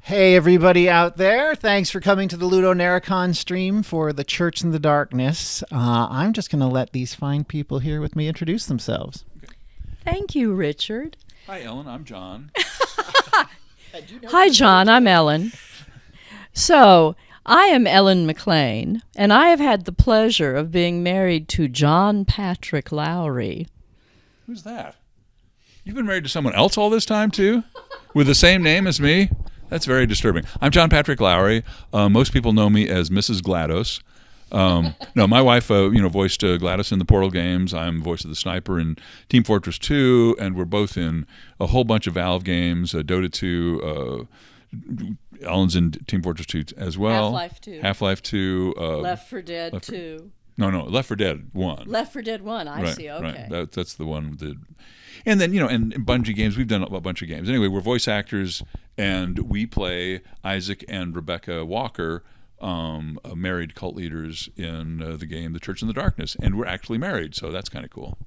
Hey, everybody out there. Thanks for coming to the Ludo Narracon stream for The Church in the Darkness. I'm just going to let these fine people here with me introduce themselves. Thank you, Richard. Hi, Ellen. I'm John. Hi, John. I'm Ellen. So, I am Ellen McLean, and I have had the pleasure of being married to John Patrick Lowry. Who's that? You've been married to someone else all this time, too? With the same name as me? That's very disturbing. I'm John Patrick Lowry. Most people know me as Mrs. GLaDOS. No, my wife, voiced GLaDOS in the Portal games. I'm voice of the Sniper in Team Fortress 2, and we're both in a whole bunch of Valve games, Dota 2. Ellen's in Team Fortress 2 as well. Half-Life 2. Left 4 Dead 2. No, Left 4 Dead 1. Left 4 Dead 1, I see, okay. Right. That's the one that... And then, and Bungie games, we've done a bunch of games. Anyway, we're voice actors, and we play Isaac and Rebecca Walker, married cult leaders in the game The Church in the Darkness. And we're actually married, so that's kind of cool.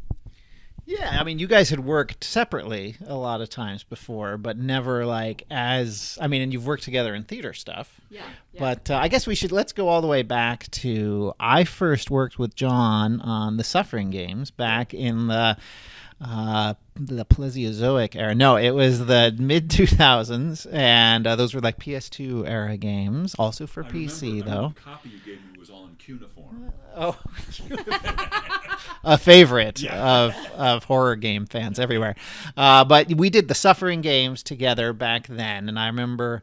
Yeah, I mean, you guys had worked separately a lot of times before, but never and you've worked together in theater stuff. Yeah. But I guess let's go all the way back to, I first worked with John on the Suffering games back in the Plesiozoic era. No, it was the mid-2000s, and those were like PS2 era games, also for PC, though. The copy you gave me was all in cuneiform. Oh, a favorite of horror game fans everywhere. But we did the Suffering games together back then, and I remember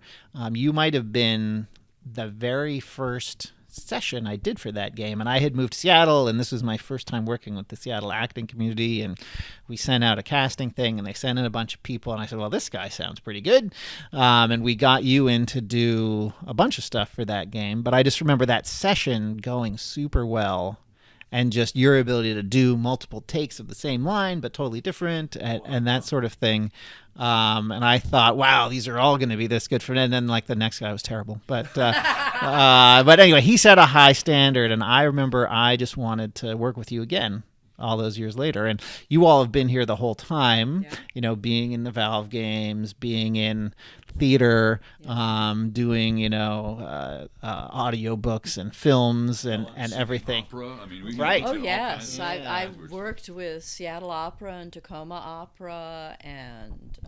you might have been the very first session I did for that game, and I had moved to Seattle, and this was my first time working with the Seattle acting community, and we sent out a casting thing, and they sent in a bunch of people, and I said, well, this guy sounds pretty good, and we got you in to do a bunch of stuff for that game. But I just remember that session going super well, and just your ability to do multiple takes of the same line but totally different, and that sort of thing. And I thought, wow, these are all going to be this good for me. And then the next guy was terrible. But but anyway, he set a high standard, and I remember I just wanted to work with you again all those years later. And you all have been here the whole time, being in the Valve games, being in theater, doing, audiobooks and films and everything. Opera. I mean, right. Oh, yes. I've worked with Seattle Opera and Tacoma Opera and,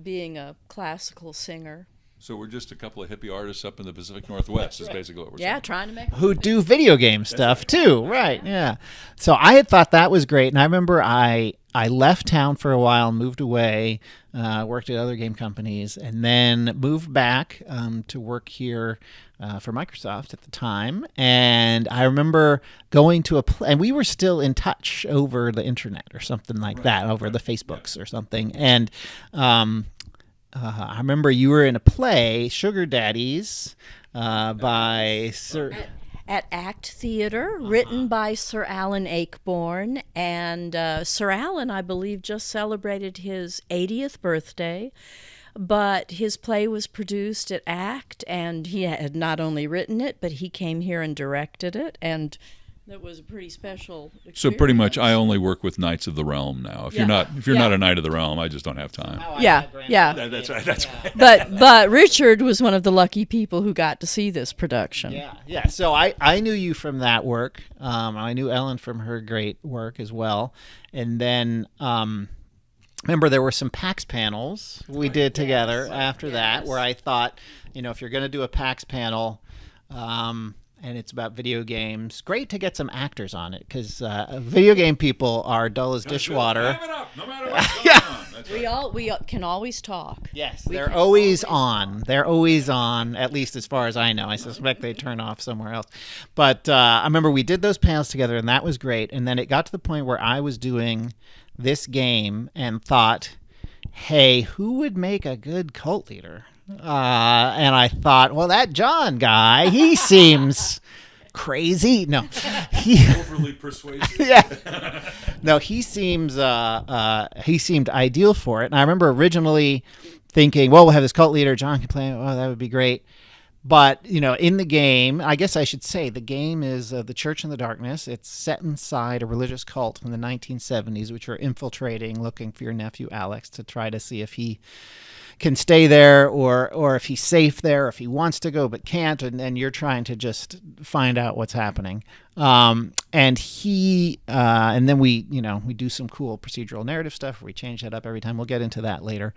being a classical singer. So we're just a couple of hippie artists up in the Pacific Northwest is basically what we're saying. Yeah, trying to make who do video game stuff too, right? Yeah. So I had thought that was great, and I remember I left town for a while, moved away, worked at other game companies, and then moved back to work here for Microsoft at the time. And I remember going to and we were still in touch over the internet or something like that, over the Facebooks or something, and. I remember you were in a play, Sugar Daddies, by Sir... At ACT Theater, written by Sir Alan Ayckbourn. And Sir Alan, I believe, just celebrated his 80th birthday. But his play was produced at ACT, and he had not only written it, but he came here and directed it. And that was a pretty special experience. So pretty much, I only work with Knights of the Realm now. If you're not a Knight of the Realm, I just don't have time. Yeah. That's right. But Richard was one of the lucky people who got to see this production. Yeah. So I knew you from that work. I knew Ellen from her great work as well. And then remember there were some PAX panels we did together after that, where I thought, if you're going to do a PAX panel. And it's about video games. Great to get some actors on it, because video game people are dull as dishwater. Have it up, no matter what's going on. That's right. We can always talk. Yes, they're always on. They're always on, at least as far as I know. I suspect they turn off somewhere else. But I remember we did those panels together, and that was great. And then it got to the point where I was doing this game and thought, hey, who would make a good cult leader? And I thought, well, that John guy, he seems crazy. No, Overly persuasive. Yeah. No, he seemed ideal for it. And I remember originally thinking, well, we'll have this cult leader, John can play. Oh, that would be great. But, in the game, I guess I should say the game is The Church in the Darkness. It's set inside a religious cult from the 1970s, which are infiltrating, looking for your nephew Alex to try to see if he can stay there or if he's safe there, if he wants to go but can't, and you're trying to just find out what's happening. And then we do some cool procedural narrative stuff where we change that up every time. We'll get into that later.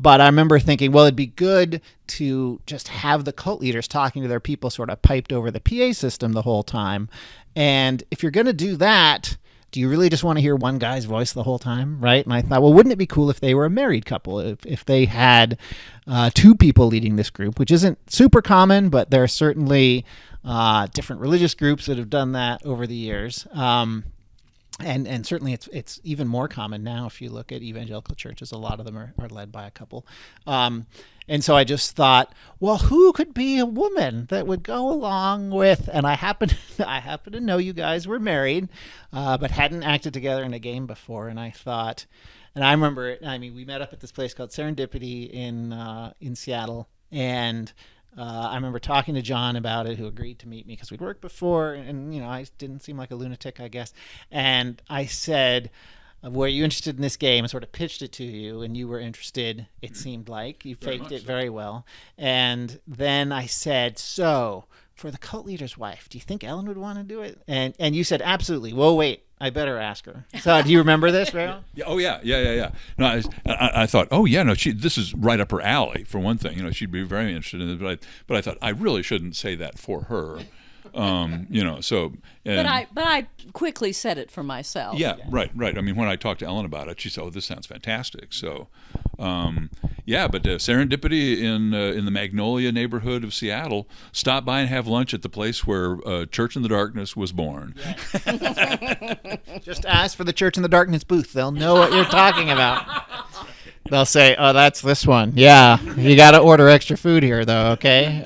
But I remember thinking, well, it'd be good to just have the cult leaders talking to their people sort of piped over the PA system the whole time. And if you're going to do that, do you really just want to hear one guy's voice the whole time, right? And I thought, well, wouldn't it be cool if they were a married couple, if they had two people leading this group, which isn't super common, but there are certainly different religious groups that have done that over the years. And certainly it's even more common now if you look at evangelical churches. A lot of them are led by a couple. And so I just thought, well, who could be a woman that would go along with, and I happen to know you guys were married, but hadn't acted together in a game before. And I thought, and I remember, we met up at this place called Serendipity in Seattle. And I remember talking to John about it, who agreed to meet me because we'd worked before, and I didn't seem like a lunatic, I guess. And I said, "Were you interested in this game?" and sort of pitched it to you, and you were interested. It seemed like you faked it very well. And then I said, "So, for the cult leader's wife, do you think Ellen would want to do it?" And you said, "Absolutely." Well, wait, I better ask her. So, do you remember this, Vero? Yeah. Oh, yeah. No, I thought, oh, yeah, no, this is right up her alley, for one thing. She'd be very interested in it. But I thought, I really shouldn't say that for her. So. But I quickly said it for myself. Yeah, right. When I talked to Ellen about it, she said, "Oh, this sounds fantastic." So, but Serendipity in the Magnolia neighborhood of Seattle. Stop by and have lunch at the place where Church in the Darkness was born. Yeah. Just ask for the Church in the Darkness booth. They'll know what you're talking about. They'll say, "Oh, that's this one." Yeah, you got to order extra food here, though. Okay.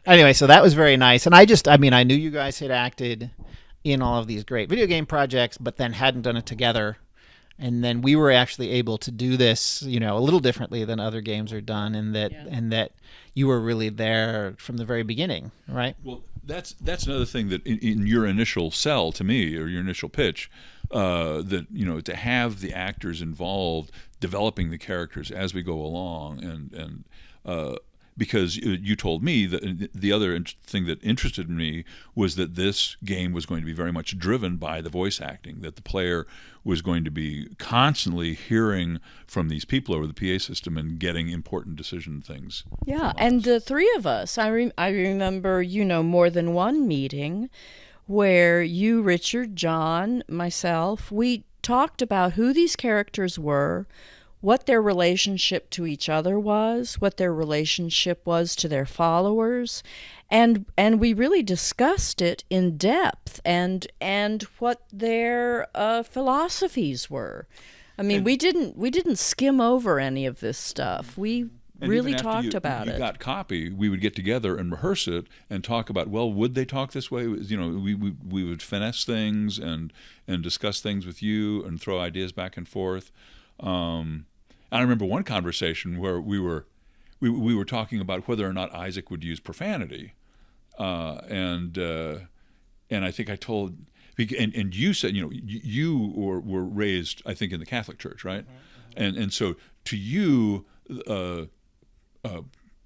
Anyway, so that was very nice. And I knew you guys had acted in all of these great video game projects, but then hadn't done it together. And then we were actually able to do this, a little differently than other games are done, and that you were really there from the very beginning, right? Well, that's another thing that in your initial sell to me, or your initial pitch, that to have the actors involved, developing the characters as we go along, and because you told me that the other thing that interested me was that this game was going to be very much driven by the voice acting, that the player was going to be constantly hearing from these people over the PA system and getting important decision things. Yeah, and the three of us, I remember, more than one meeting where you, Richard, John, myself, we talked about who these characters were, what their relationship to each other was, what their relationship was to their followers, and we really discussed it in depth, and what their philosophies were. We didn't skim over any of this stuff. We really talked about it. You got copy. We would get together and rehearse it and talk about, well, would they talk this way? We would finesse things and discuss things with you and throw ideas back and forth. I remember one conversation where we were talking about whether or not Isaac would use profanity, and I think I told, and you said, you were raised, I think, in the Catholic Church, right? Mm-hmm. And so to you,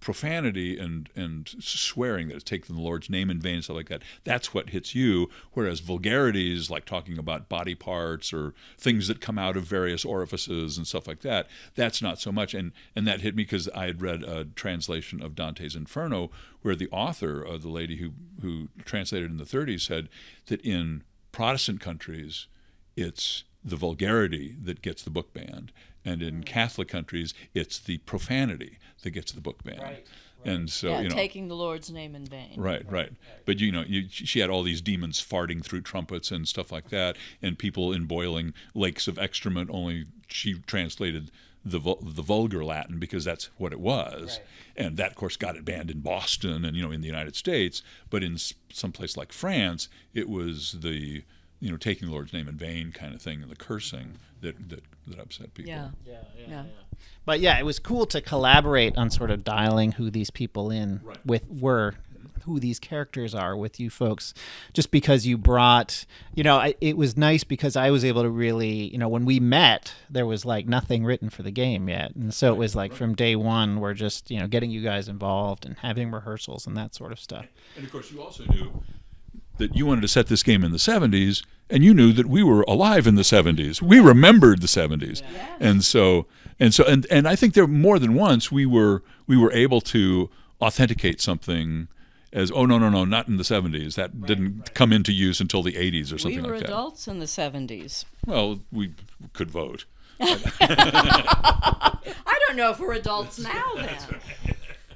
profanity and swearing, that is taking the Lord's name in vain and stuff like that, that's what hits you, whereas vulgarities like talking about body parts or things that come out of various orifices and stuff like that, that's not so much. And that hit me because I had read a translation of Dante's Inferno where the author, the lady who translated in the 30s, said that in Protestant countries it's the vulgarity that gets the book banned, and in Catholic countries it's the profanity that gets the book banned. Right. And so, taking the Lord's name in vain. Right. But she had all these demons farting through trumpets and stuff like that, and people in boiling lakes of excrement. Only she translated the vulgar Latin because that's what it was, right. And that, of course, got it banned in Boston and in the United States. But in some place like France, it was the taking the Lord's name in vain kind of thing, and the cursing that upset people. Yeah. But yeah, it was cool to collaborate on sort of dialing who these people who these characters are with you folks, just because you brought, it was nice because I was able to really, when we met, there was like nothing written for the game yet. And so it was like from day one, we're just, getting you guys involved and having rehearsals and that sort of stuff. And of course, you also knew that you wanted to set this game in the 70s, and you knew that we were alive in the 70s. We remembered the 70s. Yeah. And I think there more than once we were able to authenticate something as, oh, no, not in the 70s. That didn't come into use until the 80s or something like that. We were adults in the 70s. Well, we could vote. I don't know if we're adults now then.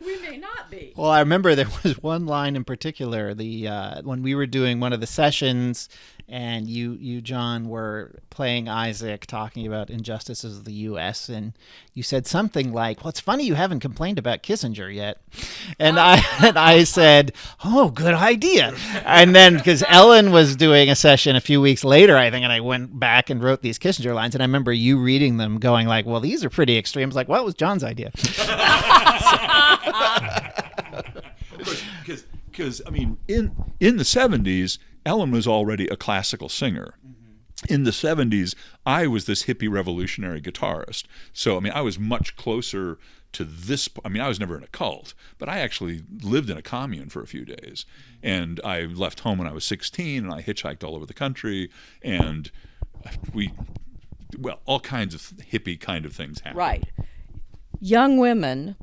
We may not be. Well, I remember there was one line in particular, when we were doing one of the sessions, and you, John, were playing Isaac, talking about injustices of the U.S., and you said something like, well, it's funny you haven't complained about Kissinger yet. And I said, oh, good idea. And then, because Ellen was doing a session a few weeks later, I think, and I went back and wrote these Kissinger lines, and I remember you reading them going like, well, these are pretty extreme. I was like, well, it was John's idea. Because I mean, in the 70s, Ellen was already a classical singer. In the 70s, I was this hippie revolutionary guitarist. So I mean, I was much closer to this. I mean, I was never in a cult, but I actually lived in a commune for a few days, and I left home when I was 16, and I hitchhiked all over the country, and all kinds of hippie kind of things happened. Right. Young women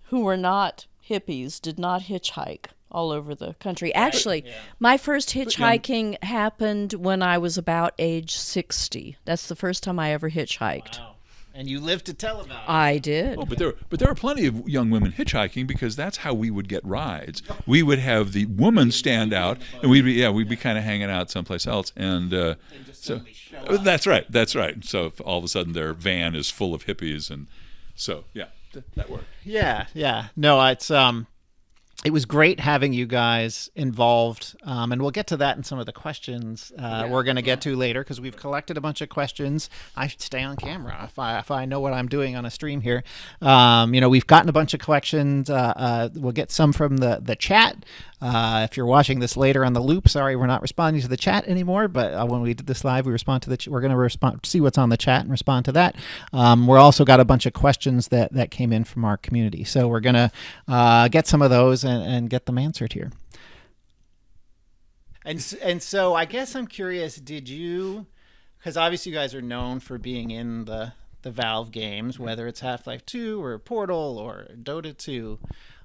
who were not hippies did not hitchhike all over the country. Actually, my first hitchhiking happened when I was about age 60. That's the first time I ever hitchhiked. Wow. And you lived to tell about it. I did. Oh, but there are plenty of young women hitchhiking, because that's how we would get rides. We would have the woman stand out, and we'd be kind of hanging out someplace else, and so that's right. So all of a sudden their van is full of hippies, and so that worked. Yeah. No, it was great having you guys involved, and we'll get to that in some of the questions we're going to get to later, because we've collected a bunch of questions. I should stay on camera if I know what I'm doing on a stream here. We've gotten a bunch of questions. We'll get some from the chat. If you're watching this later on the loop, sorry we're not responding to the chat anymore, but when we did this live, we're going to see what's on the chat and respond to that. We're also got a bunch of questions that came in from our community, so we're going to get some of those and get them answered here. And so I guess I'm curious, did you, because obviously you guys are known for being in the Valve games, whether it's Half-Life 2 or Portal or Dota 2,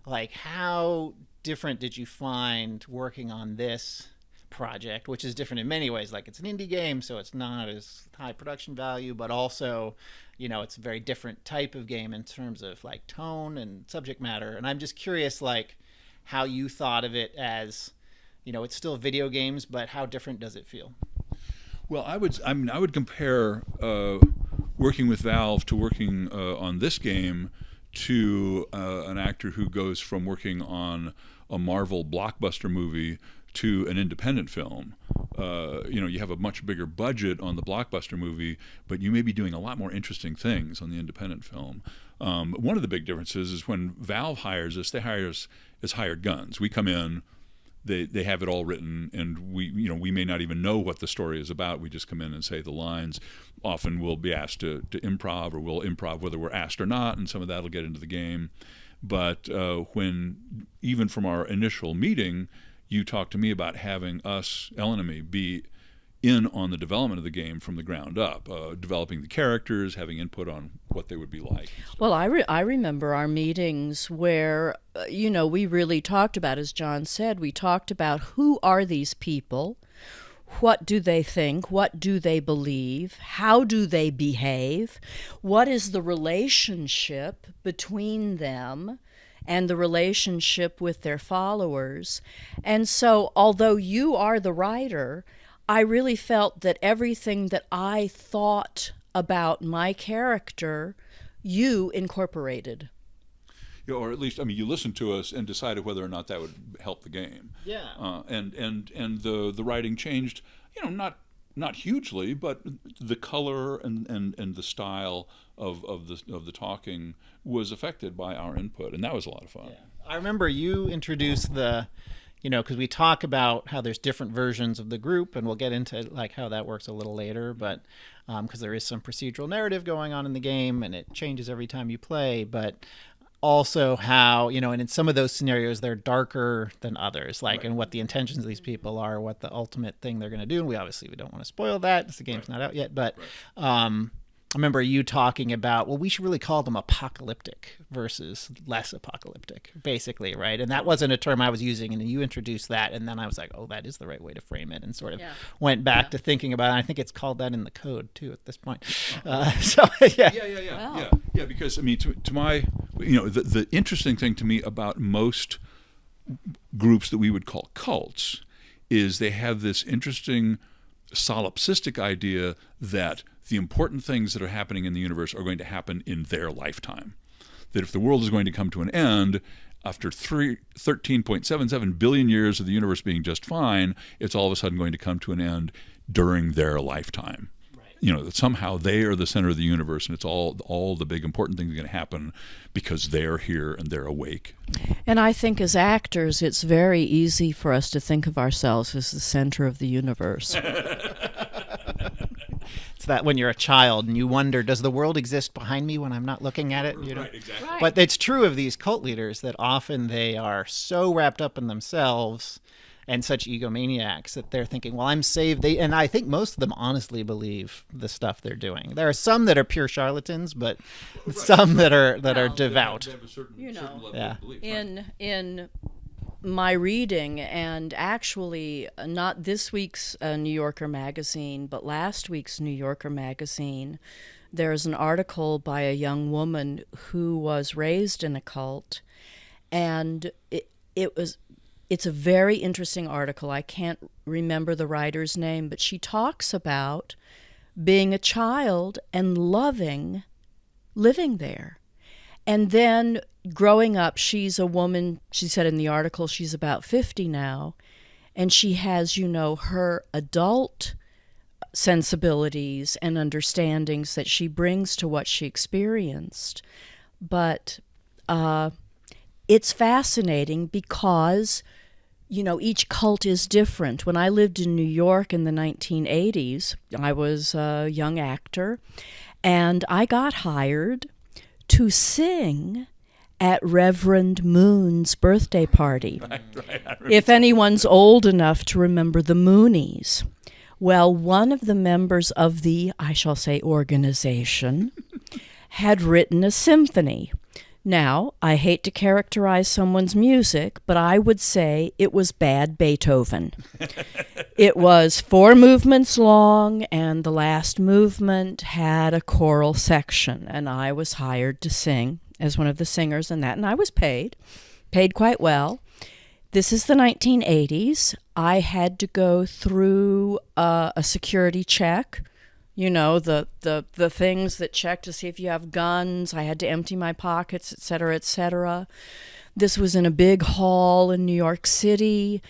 like how different did you find working on this project, which is different in many ways? Like, it's an indie game, so it's not as high production value, but also, it's a very different type of game in terms of like tone and subject matter. And I'm just curious, like, how you thought of it as, it's still video games, but how different does it feel? Well, I would compare working with Valve to working on this game to an actor who goes from working on a Marvel blockbuster movie to an independent film. You have a much bigger budget on the blockbuster movie, but you may be doing a lot more interesting things on the independent film. One of the big differences is when Valve hires us, they hire us as hired guns. We come in, they have it all written, and we may not even know what the story is about. We just come in and say the lines. Often we'll be asked to improv, or we'll improv whether we're asked or not, and some of that will get into the game. But when, even from our initial meeting, you talked to me about having us, Ellen and me, be in on the development of the game from the ground up, developing the characters, having input on what they would be like. Well, I remember our meetings where, we really talked about, as John said, we talked about who are these people, what do they think, what do they believe, how do they behave, what is the relationship between them and the relationship with their followers. And so, although you are the writer, I really felt that everything that I thought about my character, you incorporated. or at least, I mean, you listened to us and decided whether or not that would help the game. Yeah. And the writing changed, not hugely, but the color and the style of the talking was affected by our input, and that was a lot of fun. Yeah. I remember you introduced because we talk about how there's different versions of the group, and we'll get into like how that works a little later, but because there is some procedural narrative going on in the game, and it changes every time you play, but also how, and in some of those scenarios, they're darker than others, like, and what the intentions of these people are, what the ultimate thing they're going to do. And we don't want to spoil that, because the game's not out yet, but I remember you talking about, well, we should really call them apocalyptic versus less apocalyptic, basically, right? And that wasn't a term I was using, and you introduced that, and then I was like, oh, that is the right way to frame it, and sort of went back to thinking about it. I think it's called that in the code, too, at this point. Yeah, because, I mean, to my, the interesting thing to me about most groups that we would call cults is they have this interesting solipsistic idea that the important things that are happening in the universe are going to happen in their lifetime. That if the world is going to come to an end after 13.77 billion years of the universe being just fine, it's all of a sudden going to come to an end during their lifetime. Right. That somehow they are the center of the universe, and it's all the big important things are going to happen because they're here and they're awake. And I think as actors, it's very easy for us to think of ourselves as the center of the universe. It's that when you're a child and you wonder, does the world exist behind me when I'm not looking at it? Right, exactly. Right. But it's true of these cult leaders that often they are so wrapped up in themselves and such egomaniacs that they're thinking, well, I'm saved. And I think most of them honestly believe the stuff they're doing. There are some that are pure charlatans, but some that are devout. They have a certain level of belief. In my reading, and actually not this week's New Yorker magazine, but last week's New Yorker magazine, there's an article by a young woman who was raised in a cult, and it's a very interesting article. I can't remember the writer's name, but she talks about being a child and loving living there. And then growing up, she's a woman, she said in the article, she's about 50 now, and she has, her adult sensibilities and understandings that she brings to what she experienced. But it's fascinating because, each cult is different. When I lived in New York in the 1980s, I was a young actor, and I got hired to sing at Reverend Moon's birthday party. Right. If anyone's old enough to remember the Moonies. Well, one of the members of the, I shall say, organization had written a symphony. Now, I hate to characterize someone's music, but I would say it was bad Beethoven. It was 4 movements long, and the last movement had a choral section, and I was hired to sing as one of the singers in that, and I was paid quite well. This is the 1980s. I had to go through a security check. The things that check to see if you have guns. I had to empty my pockets, et cetera, et cetera. This was in a big hall in New York City,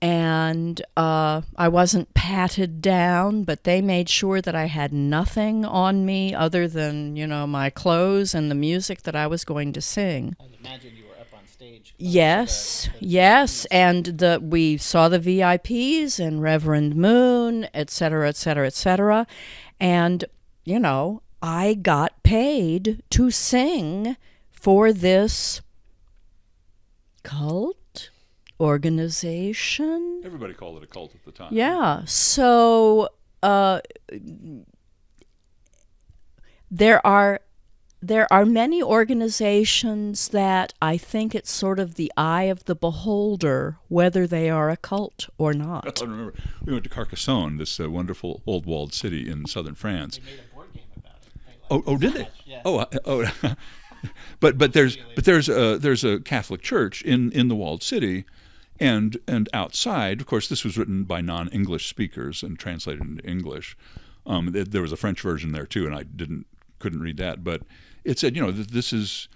and I wasn't patted down, but they made sure that I had nothing on me other than, my clothes and the music that I was going to sing. I imagine you were up on stage. Yes, and we saw the VIPs and Reverend Moon, et cetera, et cetera, et cetera. And, I got paid to sing for this cult organization. Everybody called it a cult at the time. Yeah. So there are many organizations that I think it's sort of the eye of the beholder whether they are a cult or not. I remember we went to Carcassonne, this wonderful old walled city in southern France. They made a board game about it. Oh, did they? Yeah. Oh. But there's a Catholic church in the walled city, and outside, of course, this was written by non-English speakers and translated into English. There was a French version there too, and I couldn't read that, but it said, this is,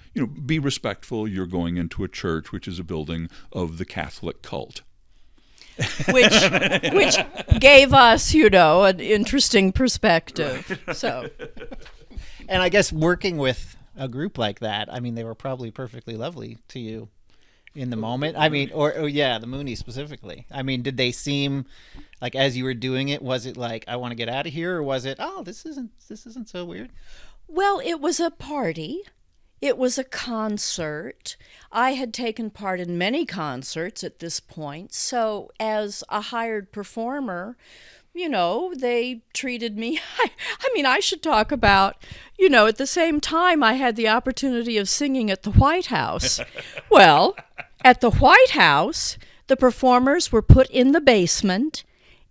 be respectful. You're going into a church, which is a building of the Catholic cult. which gave us, an interesting perspective. So, And I guess working with a group like that, I mean, they were probably perfectly lovely to you in the moment. I mean, or yeah, the Moonies specifically. I mean, did they seem like, as you were doing it, was it like, I want to get out of here, or was it, oh, this isn't so weird? well, it was a party. It was a concert. I had taken part in many concerts at this point, so as a hired performer, they treated me. I mean, I should talk about, at the same time I had the opportunity of singing at the White House. Well, at the White House, the performers were put in the basement,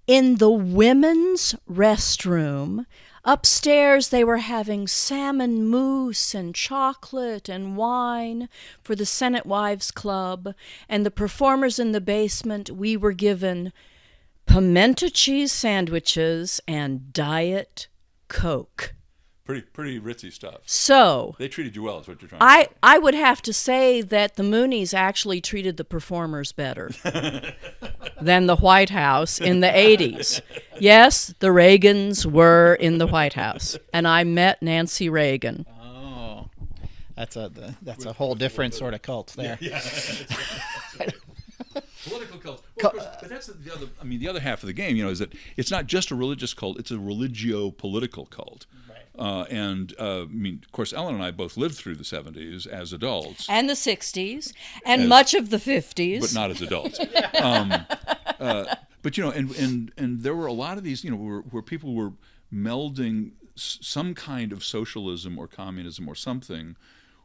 in the women's restroom. Upstairs, they were having salmon mousse and chocolate and wine for the Senate Wives Club, and the performers in the basement, we were given pimento cheese sandwiches and Diet Coke. Pretty ritzy stuff. So They treated you well, is what you're trying to say. I would have to say that the Moonies actually treated the performers better than the White House in the 80s. Yes, the Reagans were in the White House, and I met Nancy Reagan. Oh, that's a whole different sort of cult there. Yeah. Political cult. Well, of course, but that's the other. I mean, the other half of the game, is that it's not just a religious cult; it's a religio-political cult. Right. Of course, Ellen and I both lived through the '70s as adults, And the 60s, and much of the 50s. but not as adults. But and there were a lot of these, where people were melding some kind of socialism or communism or something,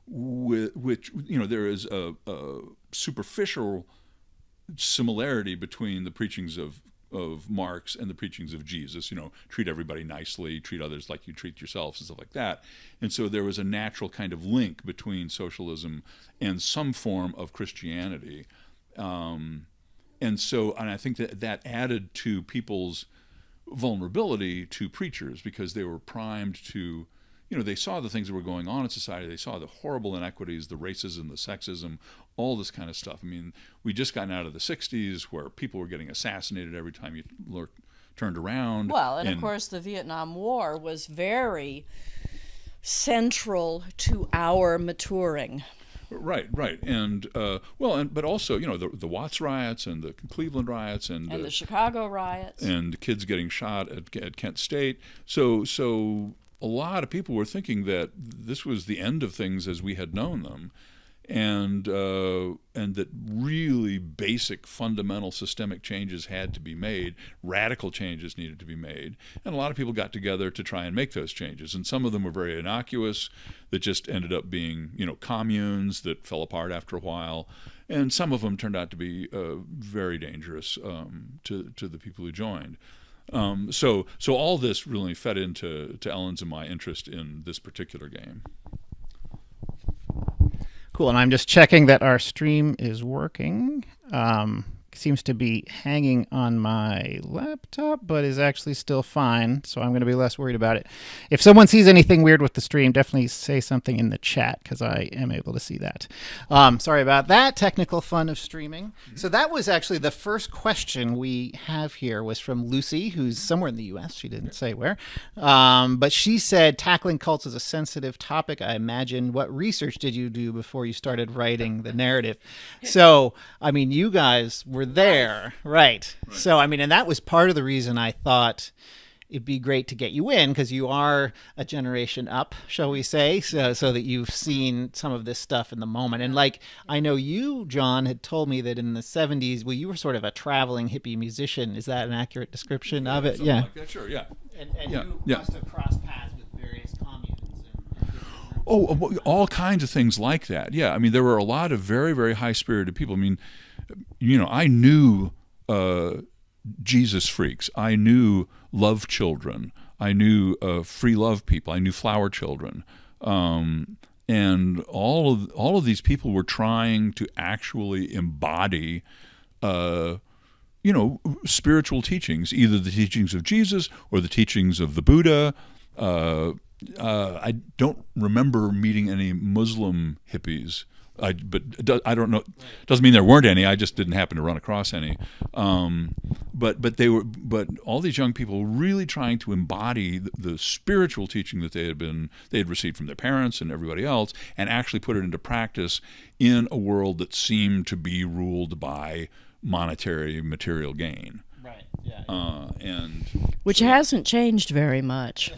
with which there is a superficial similarity between the preachings of Marx and the preachings of Jesus. Treat everybody nicely, treat others like you treat yourselves, and stuff like that. And so there was a natural kind of link between socialism and some form of Christianity. And I think that added to people's vulnerability to preachers, because they were primed to, they saw the things that were going on in society. They saw the horrible inequities, the racism, the sexism, all this kind of stuff. I mean, we just gotten out of the 60s where people were getting assassinated every time you turned around. Well, and of course the Vietnam War was very central to our maturing. Right, and but also the Watts riots and the Cleveland riots and the Chicago riots and kids getting shot at Kent State. So a lot of people were thinking that this was the end of things as we had known them, and that really basic, fundamental, systemic changes had to be made. Radical changes needed to be made, and a lot of people got together to try and make those changes. And some of them were very innocuous, that just ended up being communes that fell apart after a while, and some of them turned out to be very dangerous to the people who joined. So all this really fed into Ellen's and my interest in this particular game. Cool, and I'm just checking that our stream is working. Seems to be hanging on my laptop, but is actually still fine, so I'm going to be less worried about it. If someone sees anything weird with the stream, definitely say something in the chat, because I am able to see that. Sorry about that. Technical fun of streaming. Mm-hmm. So that was actually the first question we have here was from Lucy, who's somewhere in the U.S. She didn't say where. But she said, tackling cults is a sensitive topic, I imagine. What research did you do before you started writing the narrative? So, I mean, you guys were there, right? So, I mean, and that was part of the reason I thought it'd be great to get you in, because you are a generation up, shall we say, so that you've seen some of this stuff in the moment. And like, I know you, John, had told me that in the 70s, well, you were sort of a traveling hippie musician. Is that an accurate description of it? Yeah. Like that, sure, yeah. And you must have crossed paths with various communes. Oh, all kinds of things like that. Yeah, I mean, there were a lot of very, very high-spirited people. I mean, I knew Jesus freaks. I knew love children. I knew free love people. I knew flower children. And all of these people were trying to actually embody spiritual teachings, either the teachings of Jesus or the teachings of the Buddha, I don't remember meeting any Muslim hippies. I don't know. Doesn't mean there weren't any. I just didn't happen to run across any. But all these young people were really trying to embody the spiritual teaching that they had received from their parents and everybody else, and actually put it into practice in a world that seemed to be ruled by monetary material gain. Right. Yeah. Which hasn't changed very much.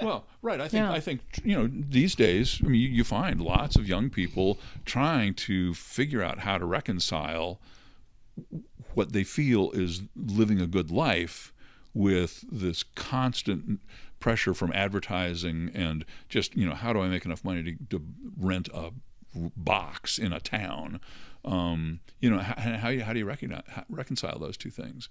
Well, right. I think these days, I mean, you find lots of young people trying to figure out how to reconcile what they feel is living a good life with this constant pressure from advertising and just how do I make enough money to rent a box in a town? How do you reconcile those two things?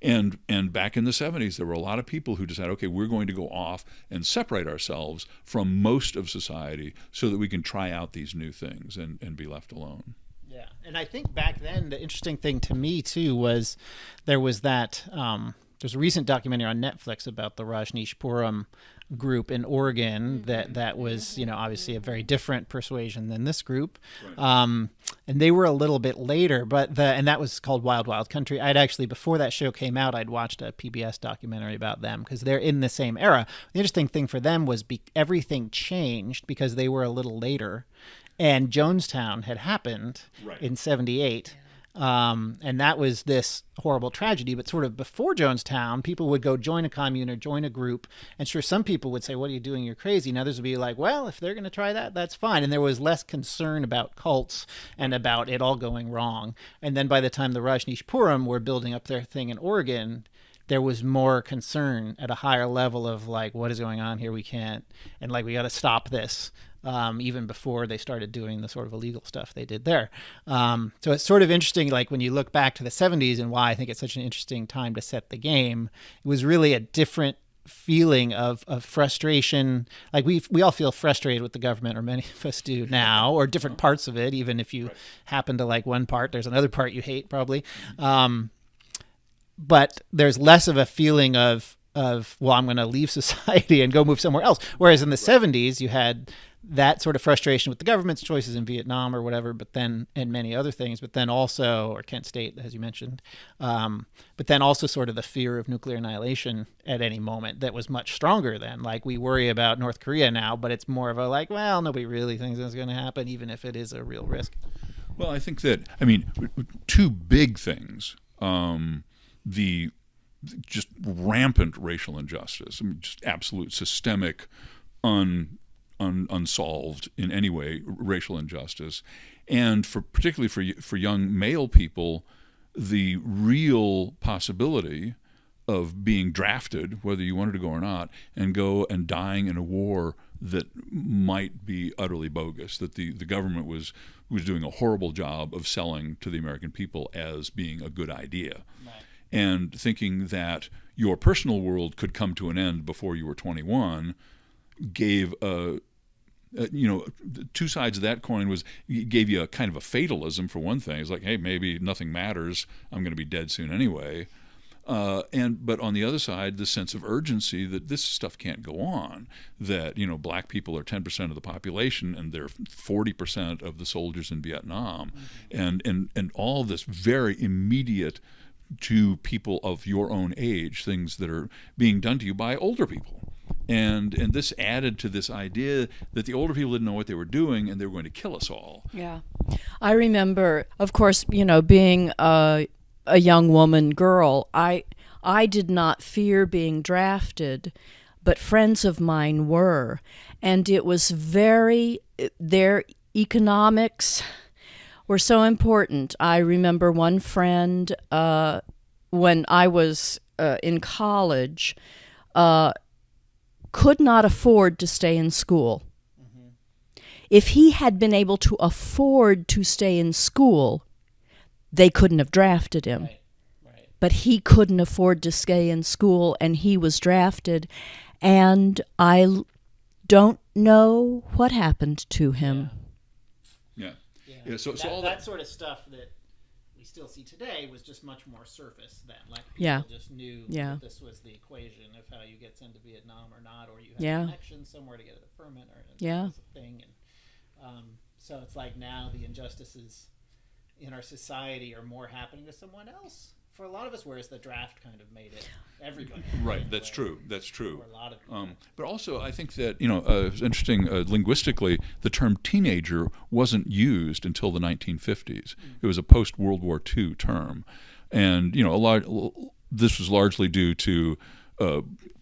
And back in the 70s, there were a lot of people who decided, okay, we're going to go off and separate ourselves from most of society so that we can try out these new things and be left alone. Yeah, and I think back then the interesting thing to me too was there was that there's a recent documentary on Netflix about the Rajneeshpuram group in Oregon that was obviously a very different persuasion than this group, and they were a little bit later, and that was called Wild Wild Country. I'd actually, before that show came out, I'd watched a PBS documentary about them because they're in the same era. The interesting thing for them was everything changed because they were a little later, and Jonestown had happened in '78. And that was this horrible tragedy. But sort of before Jonestown, people would go join a commune or join a group. And sure, some people would say, what are you doing? You're crazy. And others would be like, well, if they're going to try that, that's fine. And there was less concern about cults and about it all going wrong. And then by the time the Rajneeshpuram were building up their thing in Oregon, there was more concern at a higher level of like, what is going on here? We can't, and like, we got to stop this. Even before they started doing the sort of illegal stuff they did there. So it's sort of interesting, like when you look back to the 70s and why I think it's such an interesting time to set the game, it was really a different feeling of frustration. Like we all feel frustrated with the government, or many of us do now, or different parts of it. Even if you happen to like one part, there's another part you hate probably. But there's less of a feeling of well, I'm going to leave society and go move somewhere else. Whereas in the 70s, you had that sort of frustration with the government's choices in Vietnam or whatever, but then, and many other things, but then also, or Kent State, as you mentioned, but then also sort of the fear of nuclear annihilation at any moment that was much stronger then. Like we worry about North Korea now, but it's more of a like, well, nobody really thinks it's going to happen, even if it is a real risk. Well, I think that, two big things, the just rampant racial injustice, just absolute systemic, unsolved in any way racial injustice, and particularly for young male people, the real possibility of being drafted, whether you wanted to go or not, and go and dying in a war that might be utterly bogus, that the government was doing a horrible job of selling to the American people as being a good idea. Right. And thinking that your personal world could come to an end before you were 21 gave two sides of that coin. Gave you a kind of a fatalism for one thing. It's like, hey, maybe nothing matters. I'm going to be dead soon anyway. But on the other side, the sense of urgency that this stuff can't go on. That black people are 10% of the population and they're 40% of the soldiers in Vietnam, and all this very immediate to people of your own age, things that are being done to you by older people. And this added to this idea that the older people didn't know what they were doing and they were going to kill us all. Yeah. I remember, of course, being a young woman, girl, I did not fear being drafted, but friends of mine were. And it was their economics were so important. I remember one friend, when I was in college, could not afford to stay in school. Mm-hmm. If he had been able to afford to stay in school, they couldn't have drafted him. Right. But he couldn't afford to stay in school, and he was drafted. And I don't know what happened to him. Yeah. So all that sort of stuff that we still see today was just much more surface then. Like people Yeah. just knew Yeah. that this was the equation of how you get sent to Vietnam or not, or you have Yeah. a connection somewhere to get a permit or Yeah. it's a thing. And so it's like now the injustices in our society are more happening to someone else. For a lot of us, whereas the draft kind of made it everybody. Right, that's true. That's true. For a lot of people. But also, I think that it's interesting. Linguistically, the term teenager wasn't used until the 1950s. It was a post-World War II term, and this was largely due to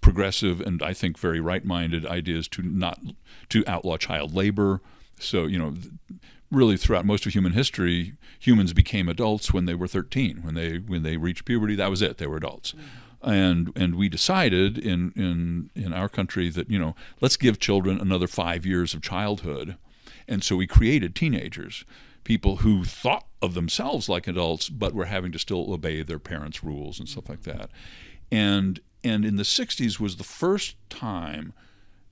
progressive and I think very right-minded ideas to outlaw child labor. So really throughout most of human history, humans became adults when they were 13. When they reached puberty, that was it. They were adults. And we decided in our country that let's give children another 5 years of childhood, and so we created teenagers, people who thought of themselves like adults but were having to still obey their parents' rules and stuff like that. And in the 60s was the first time,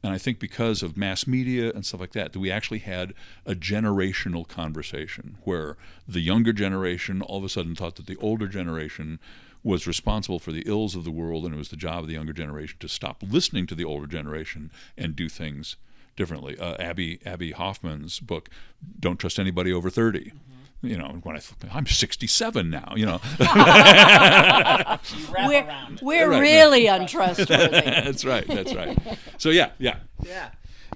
and I think because of mass media and stuff like that we actually had a generational conversation where the younger generation all of a sudden thought that the older generation was responsible for the ills of the world, and it was the job of the younger generation to stop listening to the older generation and do things differently. Abby Hoffman's book, Don't Trust Anybody Over 30. When I'm 67 now, You wrap around it. We're really untrustworthy. That's right. So yeah.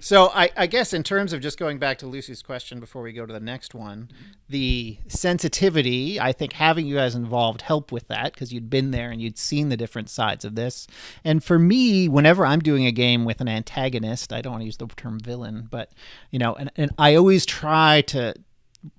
So I guess in terms of just going back to Lucy's question before we go to the next one, the sensitivity, I think having you guys involved helped with that because you'd been there and you'd seen the different sides of this. And for me, whenever I'm doing a game with an antagonist, I don't want to use the term villain, but, and I always try to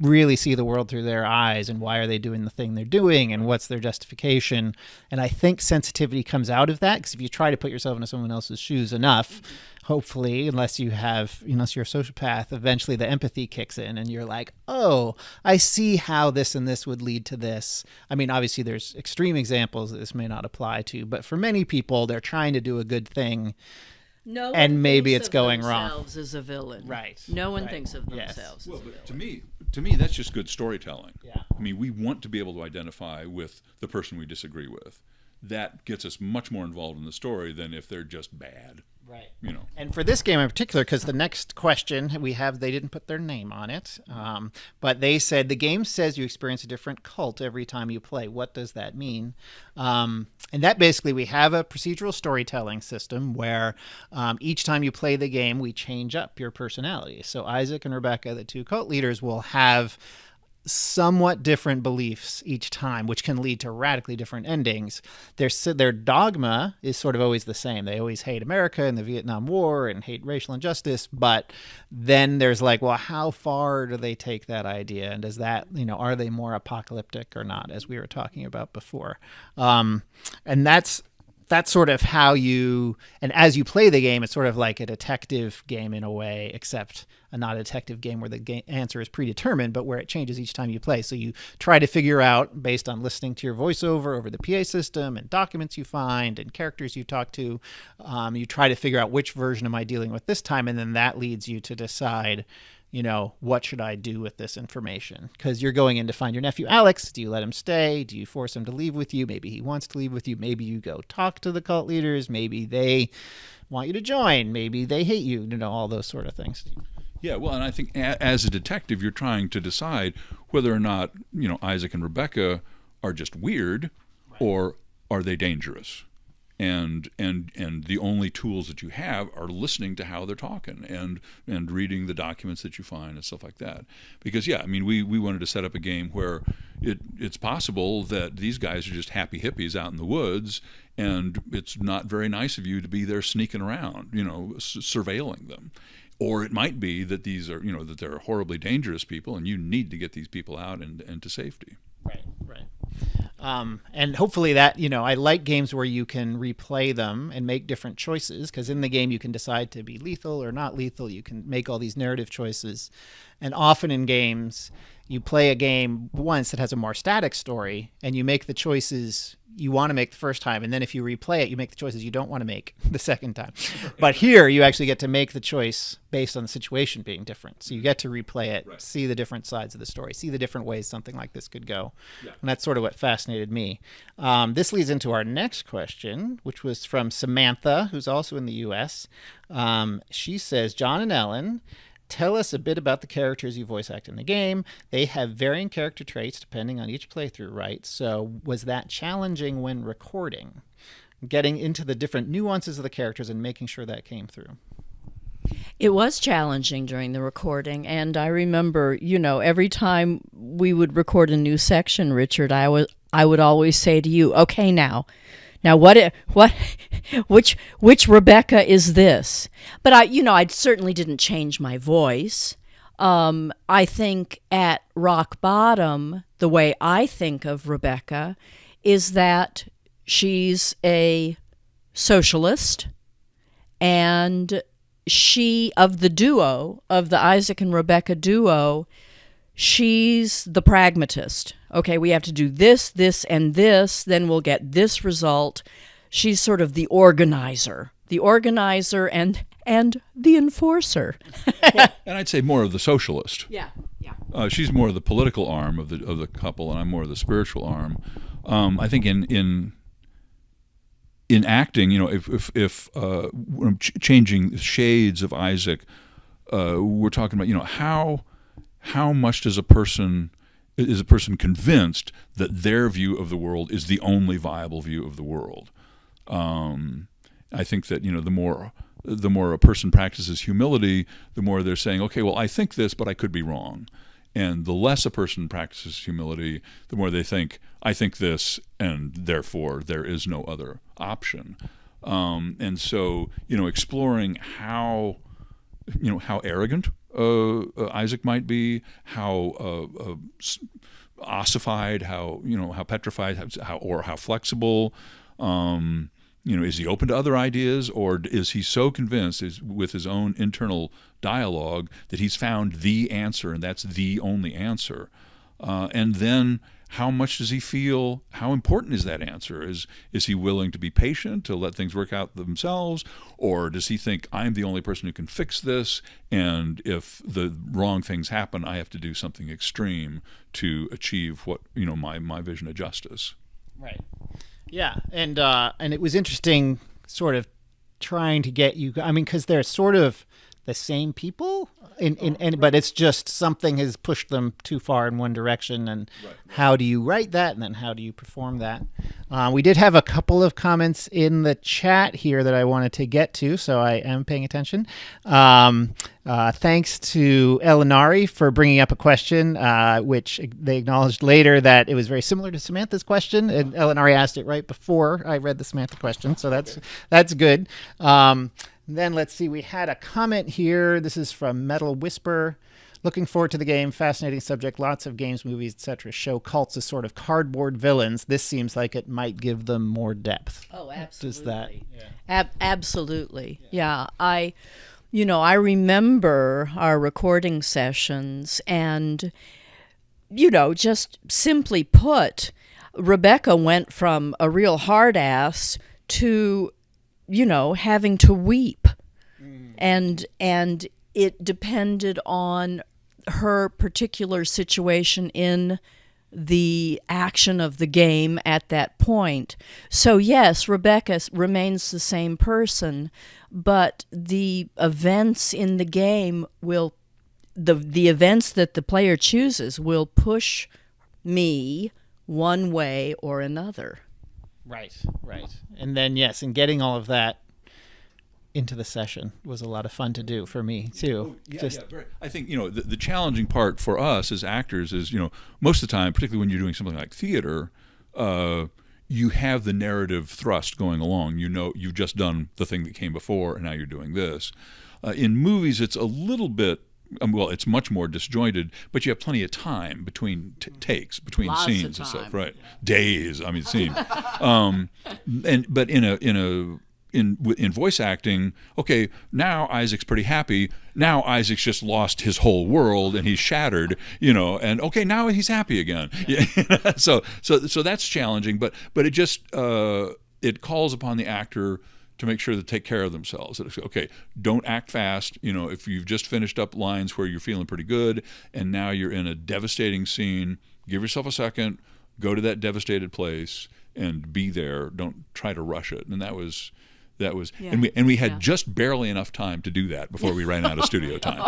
really see the world through their eyes and why are they doing the thing they're doing and what's their justification. And I think sensitivity comes out of that because if you try to put yourself into someone else's shoes enough, hopefully, unless you're a sociopath, eventually the empathy kicks in and you're like, oh, I see how this and this would lead to this. I mean, obviously there's extreme examples that this may not apply to, but for many people, they're trying to do a good thing. No one And maybe thinks it's of going wrong. themselves as a villain. Right. No one Right. thinks of Yes. themselves Well, as a but villain. to me, that's just good storytelling. Yeah. I mean, we want to be able to identify with the person we disagree with. That gets us much more involved in the story than if they're just bad. Right. And for this game in particular, because the next question we have, they didn't put their name on it, but they said the game says you experience a different cult every time you play. What does that mean? And that basically, we have a procedural storytelling system where each time you play the game, we change up your personality. So Isaac and Rebecca, the two cult leaders, will have somewhat different beliefs each time, which can lead to radically different endings. Their dogma is sort of always the same. They always hate America and the Vietnam War and hate racial injustice. But then there's like, well, how far do they take that idea? And does that, are they more apocalyptic or not, as we were talking about before? And that's sort of how and as you play the game, it's sort of like a detective game in a way, except not a detective game where the answer is predetermined, but where it changes each time you play. So you try to figure out, based on listening to your voiceover over the PA system and documents you find and characters you talk to, you try to figure out which version am I dealing with this time, and then that leads you to decide, what should I do with this information? Because you're going in to find your nephew, Alex. Do you let him stay? Do you force him to leave with you? Maybe he wants to leave with you. Maybe you go talk to the cult leaders. Maybe they want you to join. Maybe they hate you, all those sort of things. yeah, well, and I think as a detective, you're trying to decide whether or not, Isaac and Rebecca are just weird or are they dangerous? And the only tools that you have are listening to how they're talking and reading the documents that you find and stuff like that. Because we wanted to set up a game where it's possible that these guys are just happy hippies out in the woods, and it's not very nice of you to be there sneaking around, surveilling them. Or it might be that these are, that they're horribly dangerous people, and you need to get these people out and to safety. Right. And hopefully that, I like games where you can replay them and make different choices, because in the game you can decide to be lethal or not lethal. You can make all these narrative choices. And often in games, you play a game once that has a more static story, and you make the choices you want to make the first time, and then if you replay it, you make the choices you don't want to make the second time. But here, you actually get to make the choice based on the situation being different. So you get to replay it, see the different sides of the story, see the different ways something like this could go. And that's sort of what fascinated me. This leads into our next question, which was from Samantha, who's also in the U.S. She says, John and Ellen, tell us a bit about the characters you voice act in the game. They have varying character traits depending on each playthrough, right? So was that challenging when recording? Getting into the different nuances of the characters and making sure that came through? It was challenging during the recording, and I remember, every time we would record a new section, Richard, I would always say to you, okay, now which Rebecca is this? But I certainly didn't change my voice. I think at rock bottom, the way I think of Rebecca is that she's a socialist, and she, of the Isaac and Rebecca duo, she's the pragmatist. Okay, we have to do this, this, and this, then we'll get this result. She's sort of the organizer and the enforcer. Well, and I'd say more of the socialist. Yeah. She's more of the political arm of the couple, and I'm more of the spiritual arm. I think in acting, if changing shades of Isaac, we're talking about how much is a person convinced that their view of the world is the only viable view of the world. I think that the more a person practices humility, the more they're saying, okay, well, I think this, but I could be wrong. And the less a person practices humility, the more they think, I think this, and therefore there is no other option. And so, exploring how arrogant Isaac might be, how ossified, how petrified, how flexible. Is he open to other ideas, or is he so convinced with his own internal dialogue that he's found the answer and that's the only answer? And then how much does he feel? How important is that answer? Is he willing to be patient, to let things work out themselves? Or does he think, I'm the only person who can fix this, and if the wrong things happen, I have to do something extreme to achieve what, my vision of justice? Right. Yeah, and it was interesting sort of trying to get you, because they're sort of the same people, but it's just something has pushed them too far in one direction, and how do you write that, and then how do you perform that? We did have a couple of comments in the chat here that I wanted to get to, so I am paying attention. Thanks to Elinari for bringing up a question, which they acknowledged later that it was very similar to Samantha's question, and Elinari asked it right before I read the Samantha question, so that's good. Then let's see, we had a comment here. This is from Metal Whisper. Looking forward to the game. Fascinating subject. Lots of games, movies, etc. show cults as sort of cardboard villains. This seems like it might give them more depth. Oh, absolutely. Does that? Yeah. Absolutely. Yeah. I remember our recording sessions, and, just simply put, Rebecca went from a real hard ass to having to weep. And it depended on her particular situation in the action of the game at that point. So yes, Rebecca remains the same person, but the events in the game the events that the player chooses will push me one way or another. Right. And then, yes, and getting all of that into the session was a lot of fun to do for me, too. Very. I think, the challenging part for us as actors is, most of the time, particularly when you're doing something like theater, you have the narrative thrust going along. You've just done the thing that came before, and now you're doing this. In movies, it's a little bit, it's much more disjointed, but you have plenty of time between takes, between Lots scenes of and time. stuff, right? Days, scene. But in in voice acting, okay, now Isaac's pretty happy. Now Isaac's just lost his whole world and he's shattered, and okay, now he's happy again. Yeah. So that's challenging, but it just it calls upon the actor to make sure to take care of themselves. Okay, don't act fast. If you've just finished up lines where you're feeling pretty good and now you're in a devastating scene, give yourself a second, go to that devastated place and be there. Don't try to rush it. And that was yeah. and we had just barely enough time to do that before we ran out of studio time.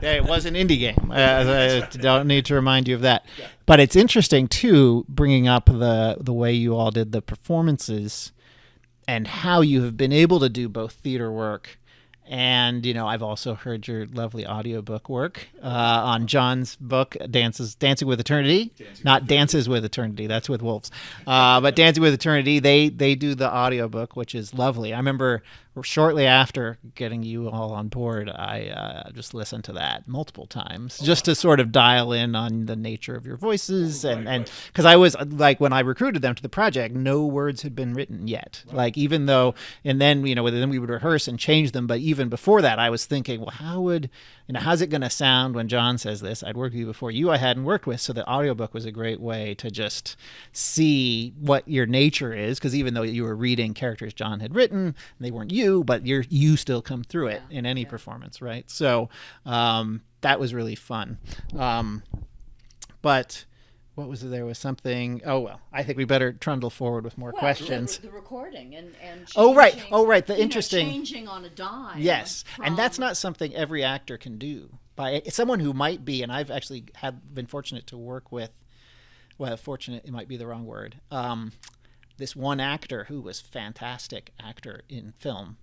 It was an indie game. I don't need to remind you of that. Yeah. But it's interesting too, bringing up the way you all did the performances and how you have been able to do both theater work and, I've also heard your lovely audiobook work on John's book, Dancing with Eternity. Dances with Eternity. That's with wolves. But Dancing with Eternity, they do the audiobook, which is lovely. I remember shortly after getting you all on board, I just listened to that multiple times just to sort of dial in on the nature of your voices. And because I was like, when I recruited them to the project, no words had been written yet. Right. Like, even though, and then, then we would rehearse and change them. But even before that, I was thinking, well, how's it going to sound when John says this? I'd worked with you before. I hadn't worked with. So the audiobook was a great way to just see what your nature is. Because even though you were reading characters John had written, they weren't you, but you still come through it in any performance, right? So that was really fun. But what was it? There was something. Oh well, I think we better trundle forward with more questions. The recording and right. The interesting changing on a dime. Yes, and that's not something every actor can do. By someone who might be, and I've actually been fortunate to work with. Well, fortunate, it might be the wrong word. This one actor who was fantastic actor in film,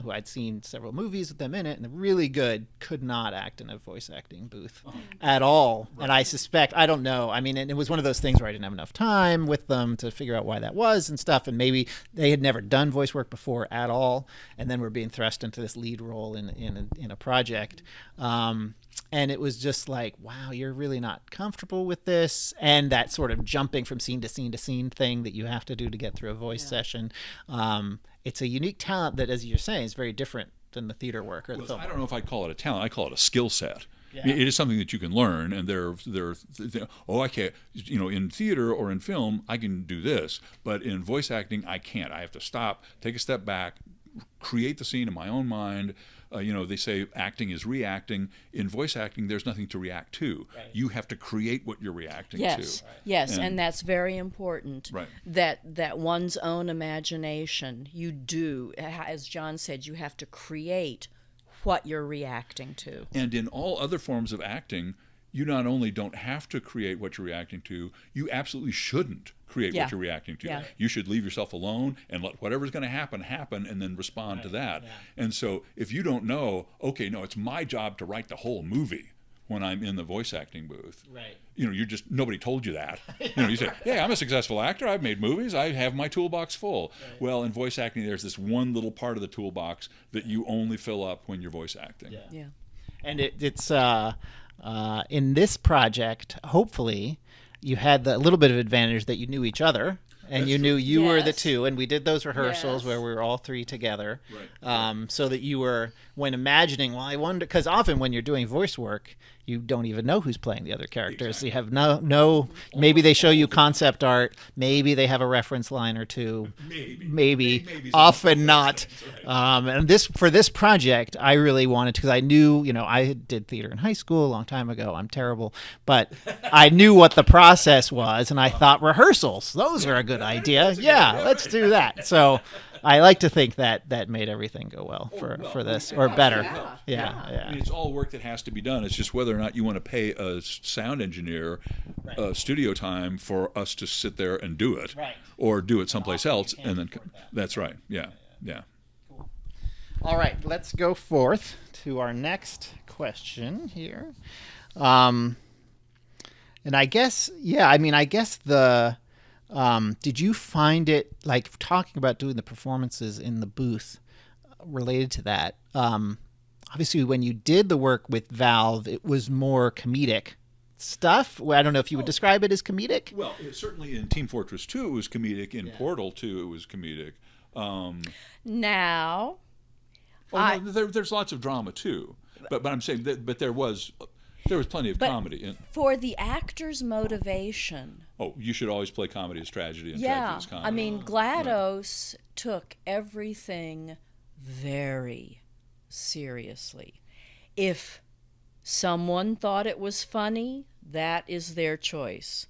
who I'd seen several movies with them in it, and really good, could not act in a voice acting booth at all. Right. And I suspect, I don't know, and it was one of those things where I didn't have enough time with them to figure out why that was and stuff, and maybe they had never done voice work before at all, and then were being thrust into this lead role in a project. And it was just like, wow, you're really not comfortable with this. And that sort of jumping from scene to scene to scene thing that you have to do to get through a voice session. It's a unique talent that, as you're saying, is very different than the theater work or the film. I don't know if I'd call it a talent. I call it a skill set. Yeah. It is something that you can learn, and I can't. In theater or in film, I can do this, but in voice acting, I can't. I have to stop, take a step back, create the scene in my own mind. They say acting is reacting. In voice acting, there's nothing to react to. Right. You have to create what you're reacting to. Yes, and that's very important. Right. That one's own imagination, you do, as John said, you have to create what you're reacting to. And in all other forms of acting, you not only don't have to create what you're reacting to, you absolutely shouldn't create what you're reacting to. Yeah. You should leave yourself alone and let whatever's going to happen, and then respond to that. Yeah. And so if you don't know, okay, no, it's my job to write the whole movie when I'm in the voice acting booth. Right. Nobody told you that. You say, yeah, I'm a successful actor. I've made movies. I have my toolbox full. Right. Well, in voice acting, there's this one little part of the toolbox that you only fill up when you're voice acting. Yeah. And it's in this project, hopefully, you had the little bit of advantage that you knew each other. And you knew you were the two, and we did those rehearsals where we were all three together, so that you were, when imagining, well, I wonder, because often when you're doing voice work, you don't even know who's playing the other characters. Exactly. You have no. Maybe they show you concept art. Maybe they have a reference line or two. Maybe often not. Right. And for this project, I really wanted to, because I knew, I did theater in high school a long time ago. I'm terrible, but I knew what the process was, and I thought rehearsals. Those are a good idea. Yeah, let's do that. So I like to think that made everything go well for this, or better. Yeah. I mean, it's all work that has to be done. It's just whether or not you want to pay a sound engineer studio time for us to sit there and do it, or do it someplace else, and then that's right. Yeah. Cool. All right, let's go forth to our next question here, and I guess the. Did you find it, like, talking about doing the performances in the booth related to that? Obviously, when you did the work with Valve, it was more comedic stuff. I don't know if you would describe it as comedic. Well, certainly in Team Fortress 2, it was comedic. In Portal 2, it was comedic. Now, Oh, no, there's lots of drama too, but I'm saying that, but there was plenty of comedy. for the actor's motivation, Oh, you should always play comedy as tragedy and yeah, tragedy as comedy. I mean, GLaDOS took everything very seriously. If someone thought it was funny, that is their choice.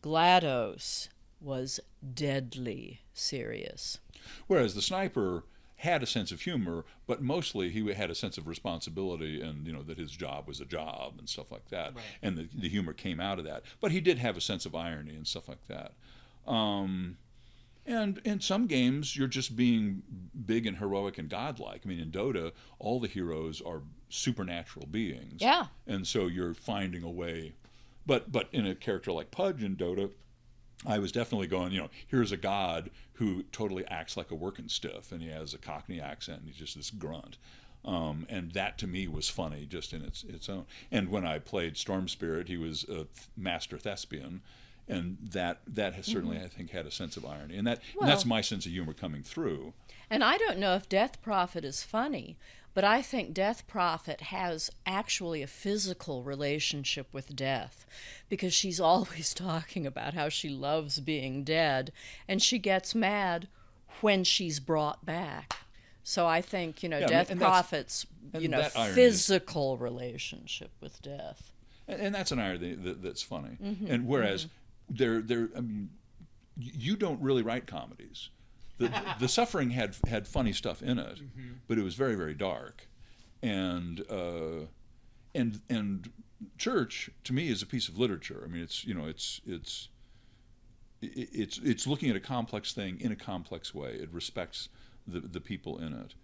GLaDOS was deadly serious. Whereas the sniper had a sense of humor, but mostly he had a sense of responsibility, and that his job was a job and stuff like that. Right. And the humor came out of that. But he did have a sense of irony and stuff like that. And in some games, you're just being big and heroic and godlike. I mean, in Dota, all the heroes are supernatural beings. Yeah. And so you're finding a way. But in a character like Pudge in Dota, I was definitely going, here's a god who totally acts like a working stiff, and he has a Cockney accent, and he's just this grunt. And that to me was funny just in its own. And when I played Storm Spirit, he was a master thespian, and that has certainly, I think, had a sense of irony. And that's my sense of humor coming through. And I don't know if Death Prophet is funny, but I think Death Prophet has actually a physical relationship with death, because she's always talking about how she loves being dead, and she gets mad when she's brought back. So I think, Death Prophet's, physical relationship with death. And that's an irony that's funny. And whereas you don't really write comedies. The Suffering had funny stuff in it, but it was very, very dark, and Church to me is a piece of literature. I mean, it's looking at a complex thing in a complex way. It respects the people in it,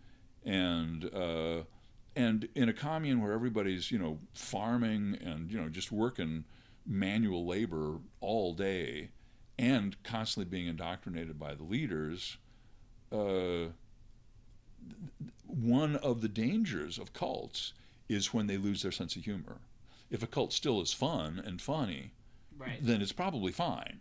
and in a commune where everybody's farming and just working manual labor all day, and constantly being indoctrinated by the leaders. One of the dangers of cults is when they lose their sense of humor. If a cult still is fun and funny, then it's probably fine.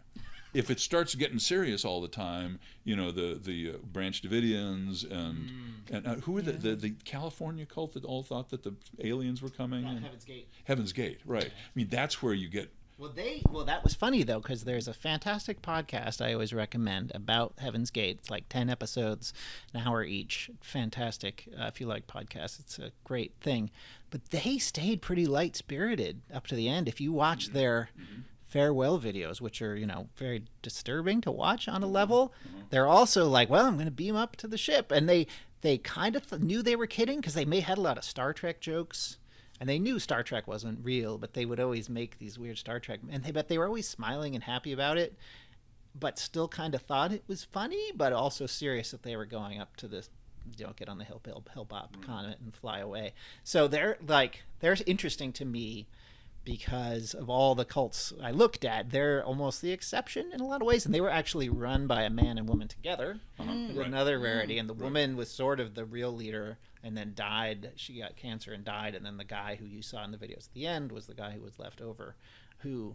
If it starts getting serious all the time, the Branch Davidians and who were the California cult that all thought that the aliens were coming? Heaven's Gate. Heaven's Gate, right. I mean, that's where you get... Well, that was funny, though, because there's a fantastic podcast I always recommend about Heaven's Gate. It's like 10 episodes, an hour each. Fantastic. If you like podcasts, it's a great thing. But they stayed pretty light-spirited up to the end. If you watch their farewell videos, which are, very disturbing to watch on a level, they're also like, well, I'm going to beam up to the ship. And they kind of knew they were kidding, because they had a lot of Star Trek jokes. And they knew Star Trek wasn't real, but they would always make these weird Star Trek. But they were always smiling and happy about it, but still kind of thought it was funny, but also serious that they were going up to this, get on the Hillbop Comet and fly away. So they're interesting to me because of all the cults I looked at. They're almost the exception in a lot of ways. And they were actually run by a man and woman together. Another rarity. And the woman was sort of the real leader, and then died. She got cancer and died. And then the guy who you saw in the videos at the end was the guy who was left over, who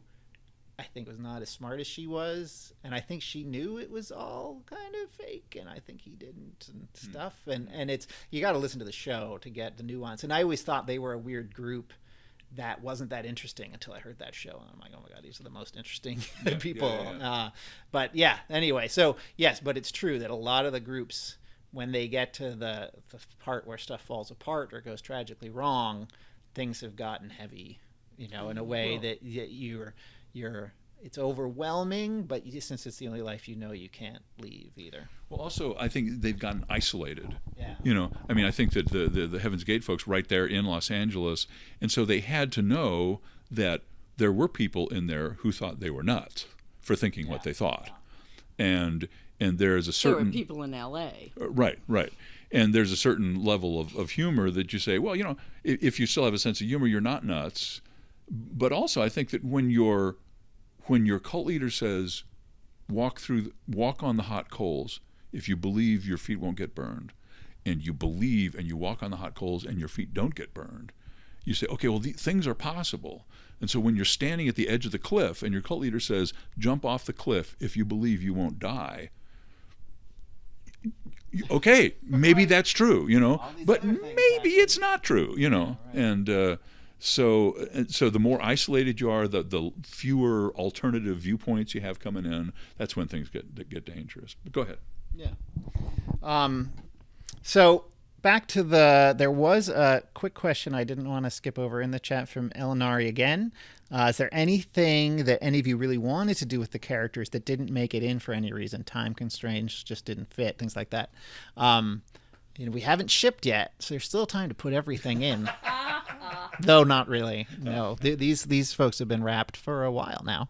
I think was not as smart as she was. And I think she knew it was all kind of fake, and I think he didn't and stuff. And it's, you got to listen to the show to get the nuance. And I always thought they were a weird group that wasn't that interesting until I heard that show. And I'm like, oh my God, these are the most interesting people. But anyway, so yes, but it's true that a lot of the groups, when they get to the part where stuff falls apart or goes tragically wrong, things have gotten heavy, in a way that you're it's overwhelming, but since it's the only life you can't leave either. Well, also, I think they've gotten isolated. Yeah. I think that the Heaven's Gate folks right there in Los Angeles, and so they had to know that there were people in there who thought they were nuts for thinking what they thought. And there is a certain... There were people in L.A. Right. And there's a certain level of humor that you say, well, if you still have a sense of humor, you're not nuts. But also, I think that when your cult leader says, walk on the hot coals if you believe your feet won't get burned, and you believe and you walk on the hot coals and your feet don't get burned, you say, okay, well, things are possible. And so when you're standing at the edge of the cliff and your cult leader says, jump off the cliff if you believe you won't die, okay, maybe that's true, but maybe it's not true, and so the more isolated you are, the fewer alternative viewpoints you have coming in. That's when things get dangerous. But go ahead. Yeah. So back to there was a quick question I didn't want to skip over in the chat from Elinari again. Is there anything that any of you really wanted to do with the characters that didn't make it in for any reason? Time constraints just didn't fit, things like that. We haven't shipped yet, so there's still time to put everything in. Though not really. No, these folks have been wrapped for a while now.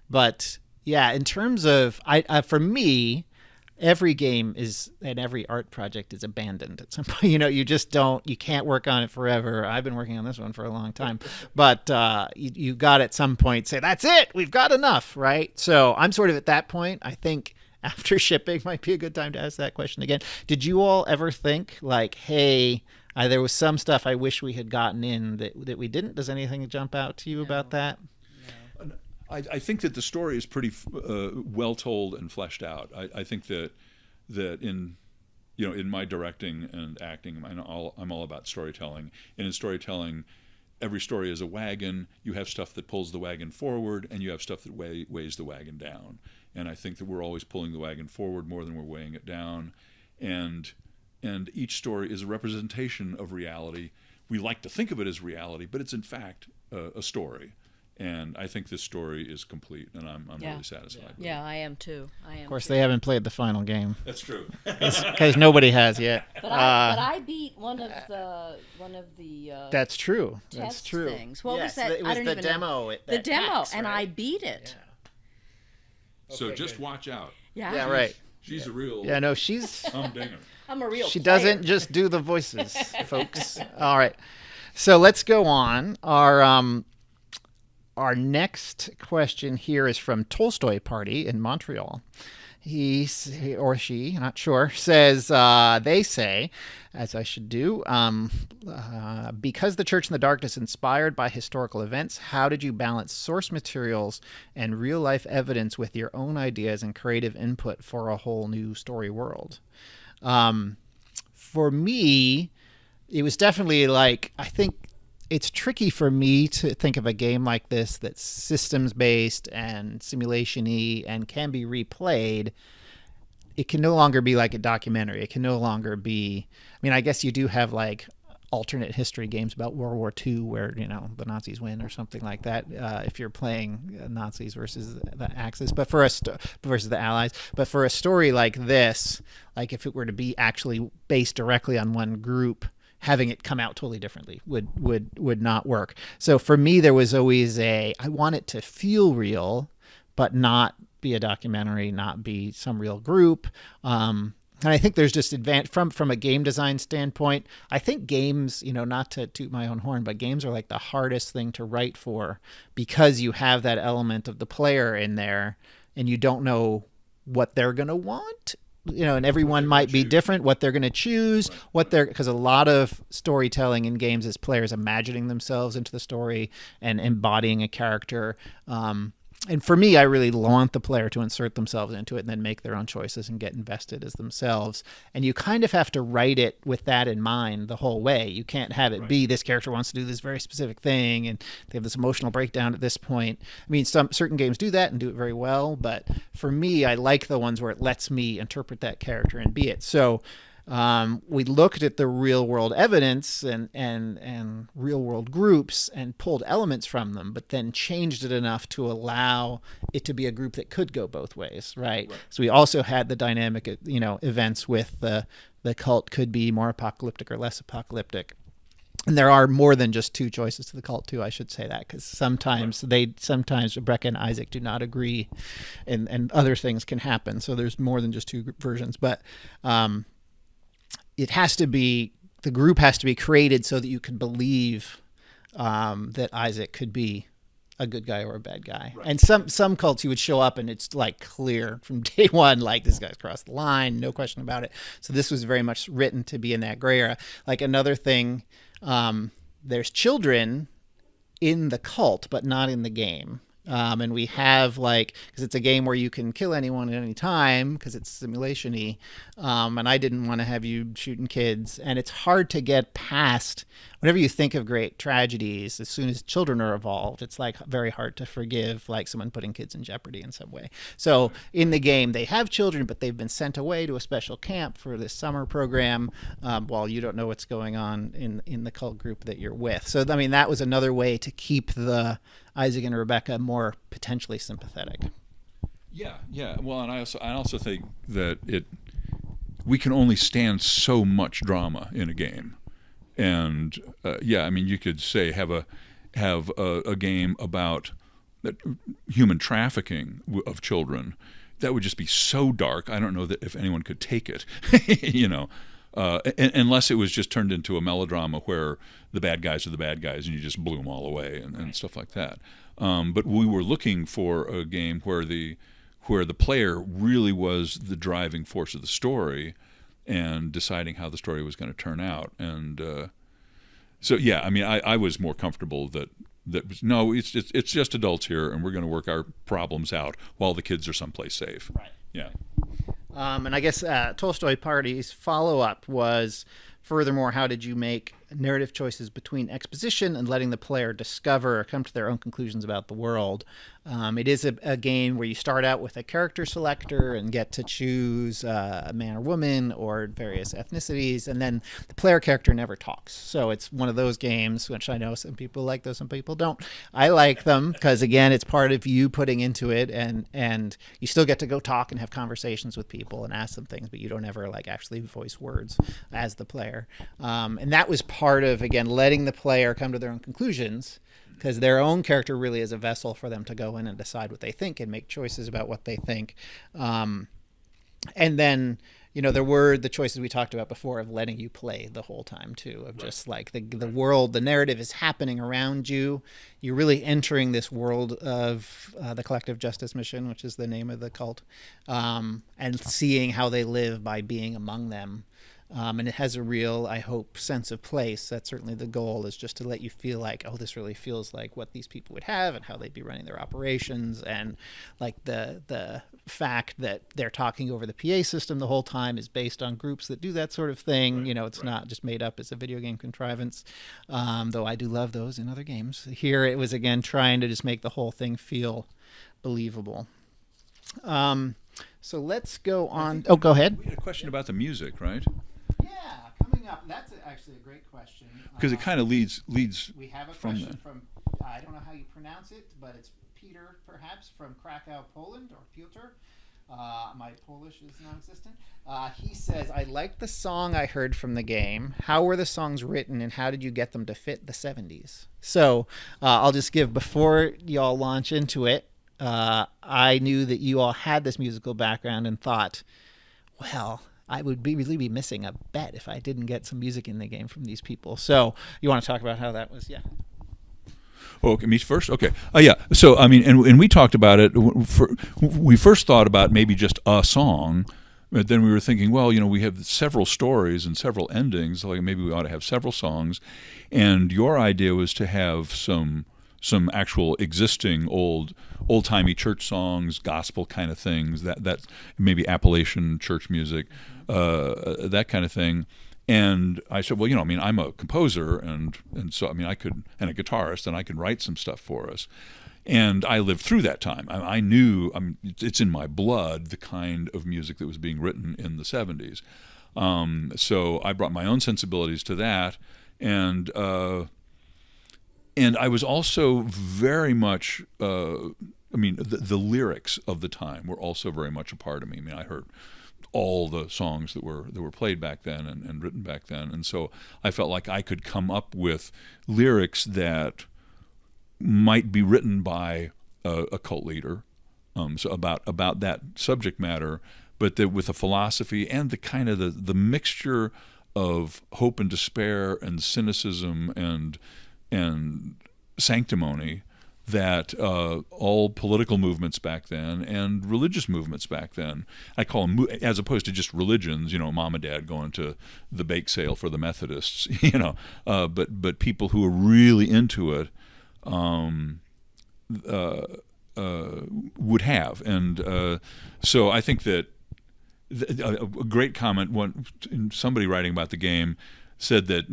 But yeah, in terms of for me, every game is and every art project is abandoned at some point. You can't work on it forever. I've been working on this one for a long time, but you got at some point say, that's it, we've got enough, right? So I'm sort of at that point. I think after shipping might be a good time to ask that question again. Did you all ever think like, hey, there was some stuff I wish we had gotten in that we didn't? Does anything jump out to you about that? I think that the story is pretty well told and fleshed out. I think that in my directing and acting, I'm all about storytelling. And in storytelling, every story is a wagon. You have stuff that pulls the wagon forward, and you have stuff that weighs the wagon down. And I think that we're always pulling the wagon forward more than we're weighing it down. And each story is a representation of reality. We like to think of it as reality, but it's in fact a story. And I think this story is complete, and I'm really satisfied. Yeah, I am too. Of course, they haven't played the final game. That's true. Because nobody has yet. But I beat one of the. That's true. Test That's true. Things. What was Yes, that? It was I don't the even demo. know. The demo, PAX, and right? I beat it. Yeah. So Okay, just good. watch out. Yeah. Right. She's a real Yeah, no, she's humdinger. I'm a real. she player. doesn't just do the voices, folks. All right. So let's go on. Our next question here is from Tolstoy Party in Montreal. He or she, not sure, says, they say, as I should do, because the Church in the Dark is inspired by historical events, how did you balance source materials and real-life evidence with your own ideas and creative input for a whole new story world? For me, it was definitely like, I think, it's tricky for me to think of a game like this that's systems-based and simulation-y and can be replayed. It can no longer be like a documentary. It can no longer be... I mean, I guess you do have like alternate history games about World War II where, the Nazis win or something like that if you're playing Nazis versus the Axis, but versus the Allies. But for a story like this, like if it were to be actually based directly on one group, having it come out totally differently would not work. So for me, there was always I want it to feel real, but not be a documentary, not be some real group. And I think there's just from a game design standpoint. I think games, not to toot my own horn, but games are like the hardest thing to write for because you have that element of the player in there, and you don't know what they're gonna want. And everyone might be different, what they're going to choose, because a lot of storytelling in games is players imagining themselves into the story and embodying a character. And for me, I really want the player to insert themselves into it and then make their own choices and get invested as themselves. And you kind of have to write it with that in mind the whole way. You can't have it be this character wants to do this very specific thing and they have this emotional breakdown at this point. I mean, certain games do that and do it very well, but for me, I like the ones where it lets me interpret that character and be it. So we looked at the real world evidence and real world groups and pulled elements from them, but then changed it enough to allow it to be a group that could go both ways, right? So we also had the dynamic, events with the cult could be more apocalyptic or less apocalyptic. And there are more than just two choices to the cult too. I should say that because sometimes Rebecca and Isaac do not agree, and other things can happen. So there's more than just two versions, but the group has to be created so that you can believe that Isaac could be a good guy or a bad guy. Right. And some cults you would show up and it's like clear from day one, like this guy's crossed the line, no question about it. So this was very much written to be in that gray area. Like another thing, there's children in the cult, but not in the game. And we have because it's a game where you can kill anyone at any time because it's simulation-y. And I didn't want to have you shooting kids. And it's hard to get past whenever you think of great tragedies. As soon as children are involved, it's very hard to forgive someone putting kids in jeopardy in some way. So in the game, they have children, but they've been sent away to a special camp for this summer program while you don't know what's going on in the cult group that you're with. So, I mean, that was another way to keep the Isaac and Rebecca more potentially sympathetic. Yeah. Well, and I also think that we can only stand so much drama in a game, and I mean, you could say have a game about human trafficking of children. That would just be so dark. I don't know that if anyone could take it, unless it was just turned into a melodrama where the bad guys are the bad guys and you just blew them all away and stuff like that. But we were looking for a game where the player really was the driving force of the story and deciding how the story was going to turn out. And I mean, I was more comfortable that no, it's just adults here, and we're going to work our problems out while the kids are someplace safe. Right. Yeah. And I guess Tolstoy Party's follow-up was, furthermore, how did you make narrative choices between exposition and letting the player discover or come to their own conclusions about the world? It is a game where you start out with a character selector and get to choose a man or woman or various ethnicities, and then the player character never talks. So it's one of those games, which I know some people like those, some people don't. I like them because, again, it's part of you putting into it, and you still get to go talk and have conversations with people and ask them things, but you don't ever actually voice words as the player. And that was part of, again, letting the player come to their own conclusions, because their own character really is a vessel for them to go in and decide what they think and make choices about what they think. And then, there were the choices we talked about before of letting you play the whole time too, of just the world, the narrative is happening around you. You're really entering this world of the Collective Justice Mission, which is the name of the cult, and seeing how they live by being among them. And it has a real, I hope, sense of place. That's certainly the goal, is just to let you feel this really feels like what these people would have and how they'd be running their operations. And the fact that they're talking over the PA system the whole time is based on groups that do that sort of thing. It's not just made up as a video game contrivance, though I do love those in other games. Here it was, again, trying to just make the whole thing feel believable. So let's go on. Oh, go ahead. We had a question about the music, right? Yeah, coming up. That's actually a great question. Because it kind of leads we have a from question that. from, I don't know how you pronounce it, but it's Peter, perhaps, from Krakow, Poland, or Piotr. My Polish is non-existent. He says, I liked the song I heard from the game. How were the songs written, and how did you get them to fit the 70s? So I'll just give, before y'all launch into it, I knew that you all had this musical background and thought, well, I would really be missing a bet if I didn't get some music in the game from these people. So you want to talk about how that was? Yeah. Oh, okay, me first? Okay. Yeah. So, I mean, and we talked about it. We first thought about maybe just a song, but then we were thinking, well, we have several stories and several endings. Maybe we ought to have several songs. And your idea was to have some actual existing old-timey church songs, gospel kind of things, that maybe Appalachian church music, that kind of thing. And I said, well, I'm a composer, and so, and a guitarist, and I can write some stuff for us. And I lived through that time. I knew, it's in my blood, the kind of music that was being written in the 70s. So I brought my own sensibilities to that, and I was also very much, the lyrics of the time were also very much a part of me. I heard all the songs that were played back then and written back then, and so I felt like I could come up with lyrics that might be written by a cult leader, so about that subject matter, but with a philosophy and the kind of the mixture of hope and despair and cynicism and sanctimony that all political movements back then and religious movements back then, I call them, as opposed to just religions, mom and dad going to the bake sale for the Methodists, but people who are really into it, would have. And so I think that a great comment, somebody writing about the game said that,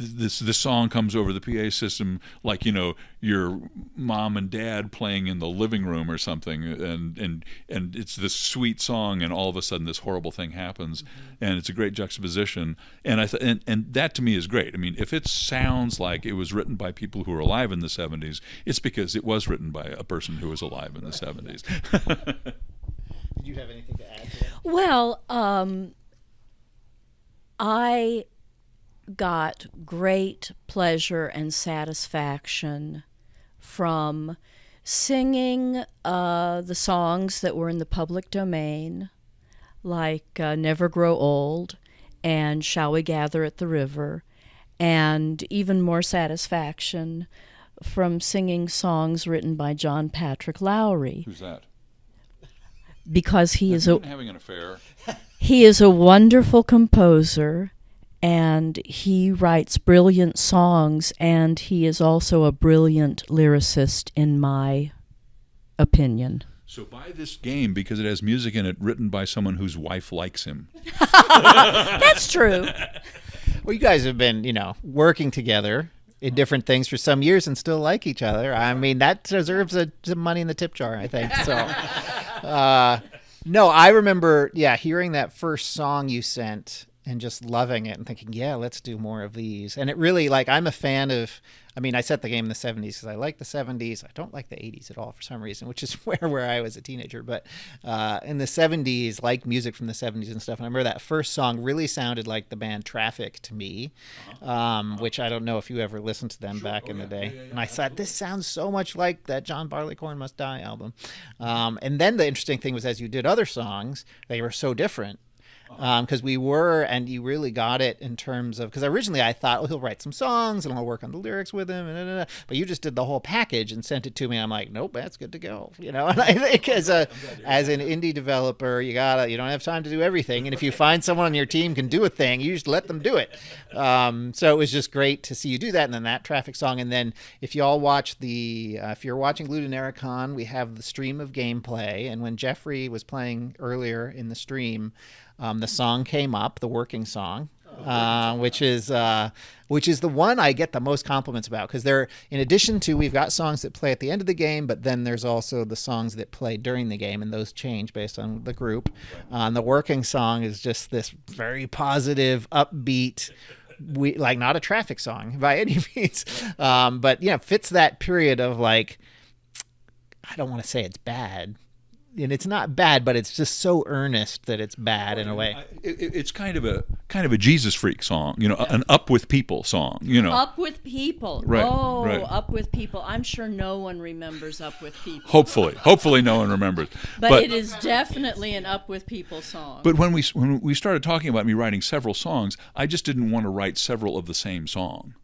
this song comes over the PA system like, your mom and dad playing in the living room or something, and it's this sweet song, and all of a sudden this horrible thing happens, and it's a great juxtaposition. And and that to me is great. I mean, if it sounds like it was written by people who were alive in the 70s, it's because it was written by a person who was alive in the 70s. Did you have anything to add to that? Well, I got great pleasure and satisfaction from singing the songs that were in the public domain, like Never Grow Old and Shall We Gather at the River, and even more satisfaction from singing songs written by John Patrick Lowry. Who's that? Because he is having an affair. He is a wonderful composer, and he writes brilliant songs, and he is also a brilliant lyricist, in my opinion. So buy this game because it has music in it written by someone whose wife likes him. That's true. Well, you guys have been, working together in different things for some years and still like each other. I mean, that deserves some money in the tip jar, I think. So, no, I remember, hearing that first song you sent and just loving it and thinking, let's do more of these. And it really, I'm a fan of, I set the game in the 70s because I like the 70s. I don't like the 80s at all for some reason, which is where I was a teenager. But in the 70s, like music from the 70s and stuff. And I remember that first song really sounded like the band Traffic to me, which I don't know if you ever listened to them back in the day. And I thought, this sounds so much like that John Barleycorn Must Die album. And then the interesting thing was, as you did other songs, they were so different. Because and you really got it in terms of, because originally I thought, he'll write some songs and I'll work on the lyrics with him, but you just did the whole package and sent it to me. I'm like, nope, that's good to go. And I think as an indie developer, you don't have time to do everything. And if you find someone on your team can do a thing, you just let them do it. So it was just great to see you do that. And then that Traffic song. And then if you all watch if you're watching Ludonarracon, we have the stream of gameplay. And when Jeffrey was playing earlier in the stream, the song came up, the working song, which is the one I get the most compliments about, because in addition to, we've got songs that play at the end of the game, but then there's also the songs that play during the game, and those change based on the group. The working song is just this very positive, upbeat, not a Traffic song by any means, but fits that period of I don't want to say it's bad. And it's not bad, but it's just so earnest that it's bad in a way. It's kind of a Jesus freak song, an Up With People song, Up With People. Right, oh, right. Up With People. I'm sure no one remembers Up With People. Hopefully no one remembers. But it is definitely an Up With People song. But when we started talking about me writing several songs, I just didn't want to write several of the same song.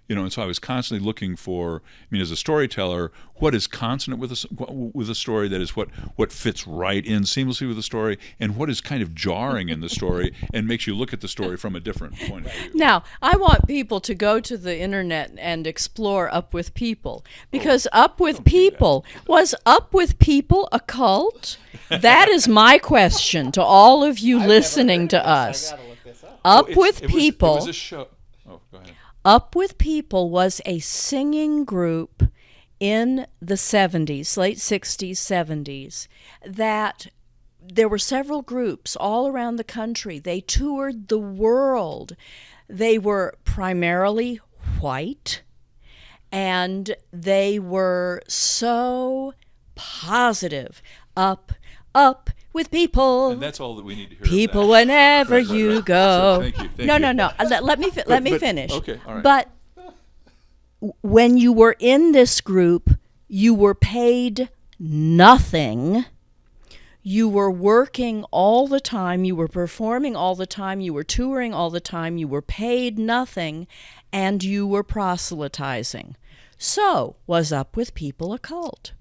And so I was constantly looking for, as a storyteller, what is consonant with a story, that is what fits right in seamlessly with the story, and what is kind of jarring in the story and makes you look at the story from a different point of view. Now, I want people to go to the internet and explore Up With People, because Up With People, was Up With People a cult? That is my question to all of you listening to us. Up With People. It was a show. Oh, go ahead. Up With People was a singing group in the 70s, late 60s, 70s, that there were several groups all around the country. They toured the world. They were primarily white, and they were so positive. Up with people. And that's all that we need to hear. People whenever right. you go. So thank you. No. Let me finish. Okay, all right. But when you were in this group, you were paid nothing. You were working all the time. You were performing all the time. You were touring all the time. You were paid nothing, and you were proselytizing. So, was Up With People a cult?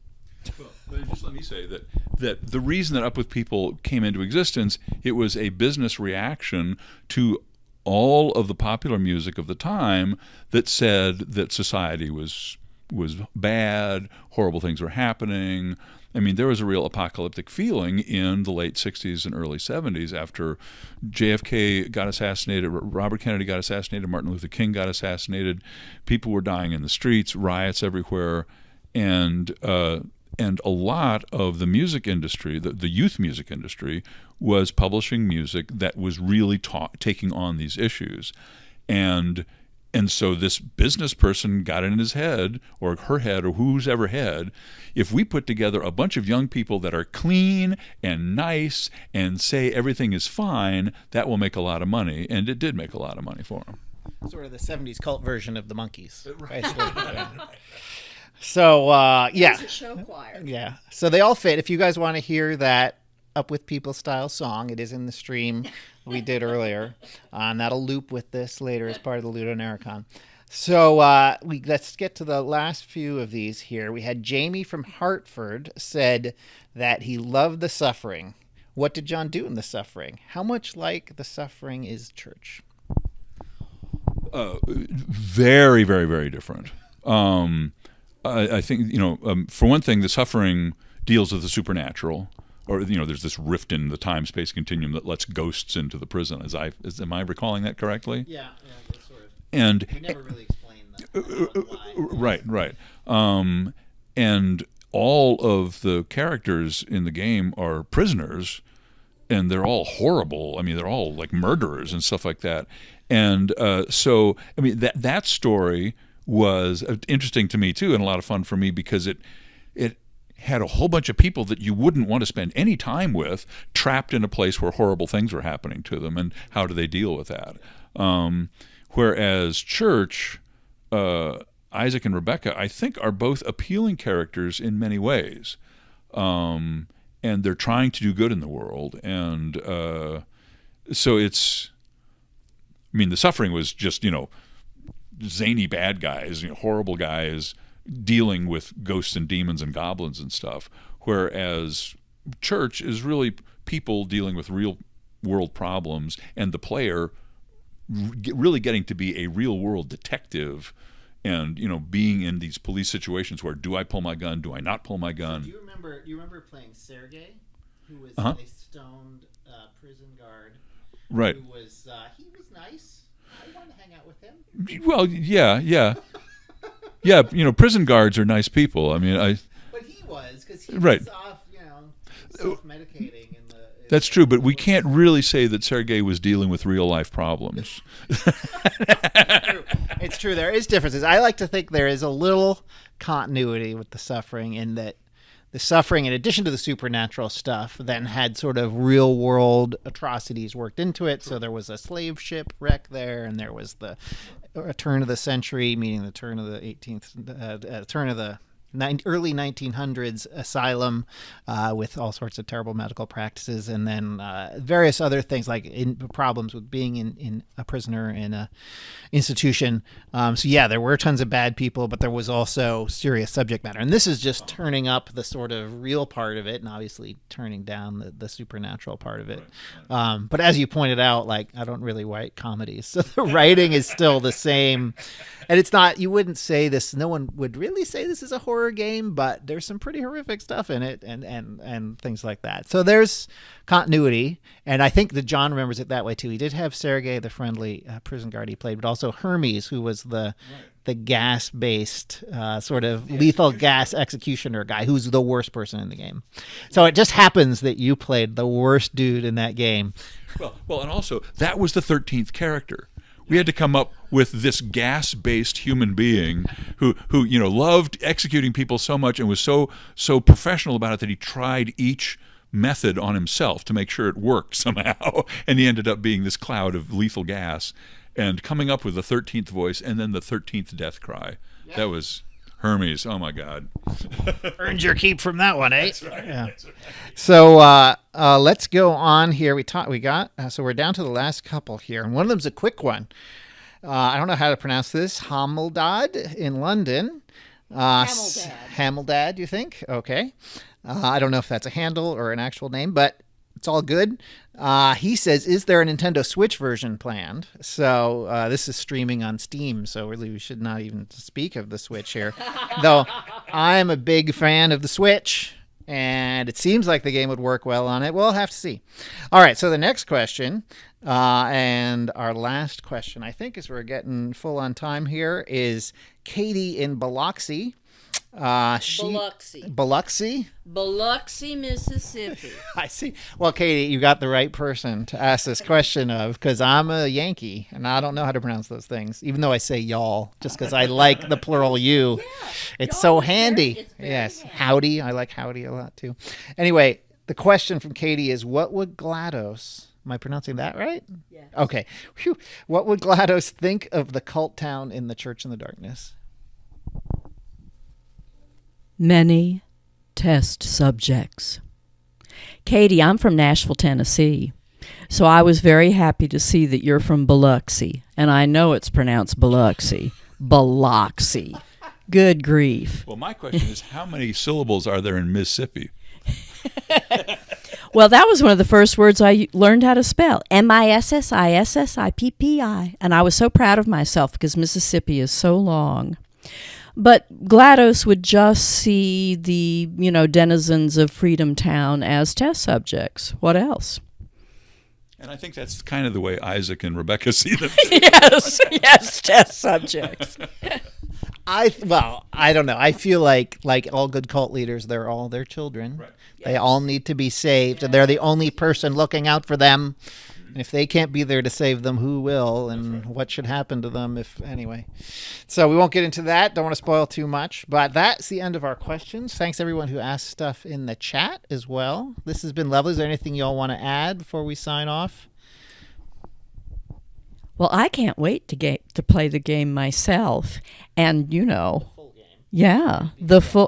Well, just let me say that the reason that Up With People came into existence, it was a business reaction to all of the popular music of the time that said that society was was bad, horrible things were happening. I mean, there was a real apocalyptic feeling in the late 60s and early 70s after JFK got assassinated, Robert Kennedy got assassinated, Martin Luther King got assassinated. People were dying in the streets, riots everywhere, and a lot of the music industry, the youth music industry, was publishing music that was really taking on these issues. And so this business person got in his head, or her head, or whose ever head, if we put together a bunch of young people that are clean and nice and say everything is fine, that will make a lot of money. And it did make a lot of money for them. Sort of the 70s cult version of the Monkees. Basically. Yeah. So, yeah. It's a show choir. Yeah. So they all fit. If you guys want to hear that Up With People style song, it is in the stream we did earlier. And that'll loop with this later as part of the Ludonarracon. So let's get to the last few of these here. We had Jamie from Hartford said that he loved The Suffering. What did John do in The Suffering? How much like The Suffering is church? Very, very, very different. I think, for one thing, The Suffering deals with the supernatural. Or, there's this rift in the time-space continuum that lets ghosts into the prison. Am I recalling that correctly? Yeah, sort of. And we never really explained that. Right. And all of the characters in the game are prisoners, and they're all horrible. I mean, they're all like murderers and stuff like that. And so, I mean, that story was interesting to me too, and a lot of fun for me because it had a whole bunch of people that you wouldn't want to spend any time with, trapped in a place where horrible things were happening to them, and how do they deal with that? Whereas Church, Isaac and Rebecca, I think, are both appealing characters in many ways, and they're trying to do good in the world, and so it's. I mean, The Suffering was just zany bad guys, horrible guys dealing with ghosts and demons and goblins and stuff, whereas Church is really people dealing with real world problems, and the player really getting to be a real world detective, and being in these police situations where do I pull my gun, do I not pull my gun. So do you remember playing Sergei, who was a stoned prison guard, right? Who was he was nice. I wanted to hang out with him. Well, yeah. Yeah, prison guards are nice people. I mean, But he was, because he right. was off, self-medicating. That's true, but we can't really say that Sergei was dealing with real-life problems. It's true. There is differences. I like to think there is a little continuity with The Suffering in that The Suffering, in addition to the supernatural stuff, then had sort of real-world atrocities worked into it. So there was a slave ship wreck there, and there was the turn of the century, meaning the turn of the 18th, turn of the early 1900s asylum with all sorts of terrible medical practices, and then various other things like problems with being in a prisoner in a institution. So yeah, there were tons of bad people, but there was also serious subject matter. And this is just turning up the sort of real part of it, and obviously turning down the supernatural part of it. But as you pointed out, like, I don't really write comedies, so the writing is still the same. And it's not, you wouldn't say this, no one would really say this is a horror game, but there's some pretty horrific stuff in it and things like that. So there's continuity, and I think that John remembers it that way too. He did have Sergei, the friendly prison guard he played, but also Hermes, who was the gas-based sort of lethal gas executioner guy, who's the worst person in the game. So it just happens that you played the worst dude in that game. Well, and also, that was the 13th character. We had to come up with this gas-based human being who loved executing people so much and was so professional about it that he tried each method on himself to make sure it worked somehow. And he ended up being this cloud of lethal gas and coming up with the 13th voice and then the 13th death cry. Yeah. That was Hermes. Oh, my God. Earned your keep from that one, eh? That's right. Yeah. That's right. So let's go on here. So we're down to the last couple here, and one of them's a quick one. I don't know how to pronounce this. Hameldad in London. Hameldad. Hameldad, you think? Okay. I don't know if that's a handle or an actual name, but it's all good. He says, is there a Nintendo Switch version planned? So this is streaming on Steam, so really we should not even speak of the Switch here. Though I'm a big fan of the Switch, and it seems like the game would work well on it. We'll have to see. All right, so the next question, and our last question, I think, as we're getting full on time here, is Katie in Biloxi. Biloxi, Mississippi. I see. Well, Katie, you got the right person to ask this question of, because I'm a Yankee and I don't know how to pronounce those things, even though I say y'all, just because I like the plural you. It's so handy. Yes, howdy. I like howdy a lot too. Anyway, the question from Katie is, what would GLaDOS, am I pronouncing that right? Yes. Okay. Whew. What would GLaDOS think of the cult town in The Church in the Darkness? Many test subjects. Katie, I'm from Nashville, Tennessee, so I was very happy to see that you're from Biloxi, and I know it's pronounced Biloxi. Biloxi. Good grief. Well, my question is, how many syllables are there in Mississippi? Well, that was one of the first words I learned how to spell. Mississippi. And I was so proud of myself because Mississippi is so long. But GLaDOS would just see the, denizens of Freedom Town as test subjects. What else? And I think that's kind of the way Isaac and Rebecca see them. yes, test subjects. I don't know. I feel like all good cult leaders, they're all their children. Right. They all need to be saved, and they're the only person looking out for them. And if they can't be there to save them, who will? And what should happen to them anyway? So we won't get into that. Don't want to spoil too much. But that's the end of our questions. Thanks, everyone who asked stuff in the chat as well. This has been lovely. Is there anything you all want to add before we sign off? Well, I can't wait to play the game myself. And, yeah,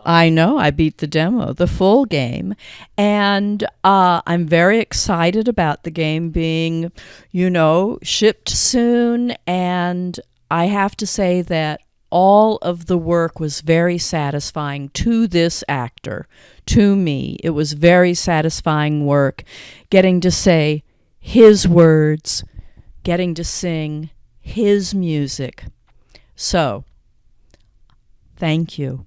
I know, I beat the demo, the full game. And I'm very excited about the game being, shipped soon. And I have to say that all of the work was very satisfying to this actor, to me. It was very satisfying work, getting to say his words, getting to sing his music. So, thank you.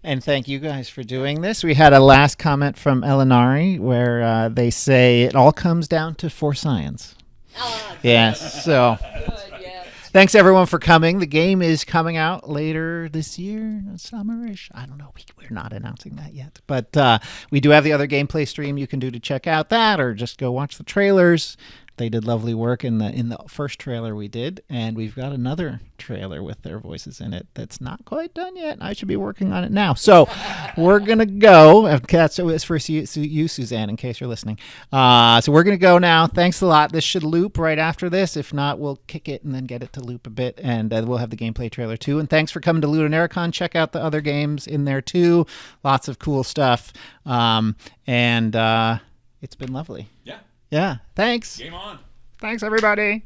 And thank you guys for doing this. We had a last comment from Elinari where they say it all comes down to for science. Yes. So thanks everyone for coming. The game is coming out later this year, summerish. I don't know. We're not announcing that yet. But we do have the other gameplay stream you can do to check out that, or just go watch the trailers. They did lovely work in the first trailer we did, and we've got another trailer with their voices in it that's not quite done yet. I should be working on it now. So we're going to go. That's for you, Suzanne, in case you're listening. So we're going to go now. Thanks a lot. This should loop right after this. If not, we'll kick it and then get it to loop a bit, and we'll have the gameplay trailer too. And thanks for coming to Ludonarracon. Check out the other games in there too. Lots of cool stuff. And it's been lovely. Yeah. Yeah. Thanks. Game on. Thanks, everybody.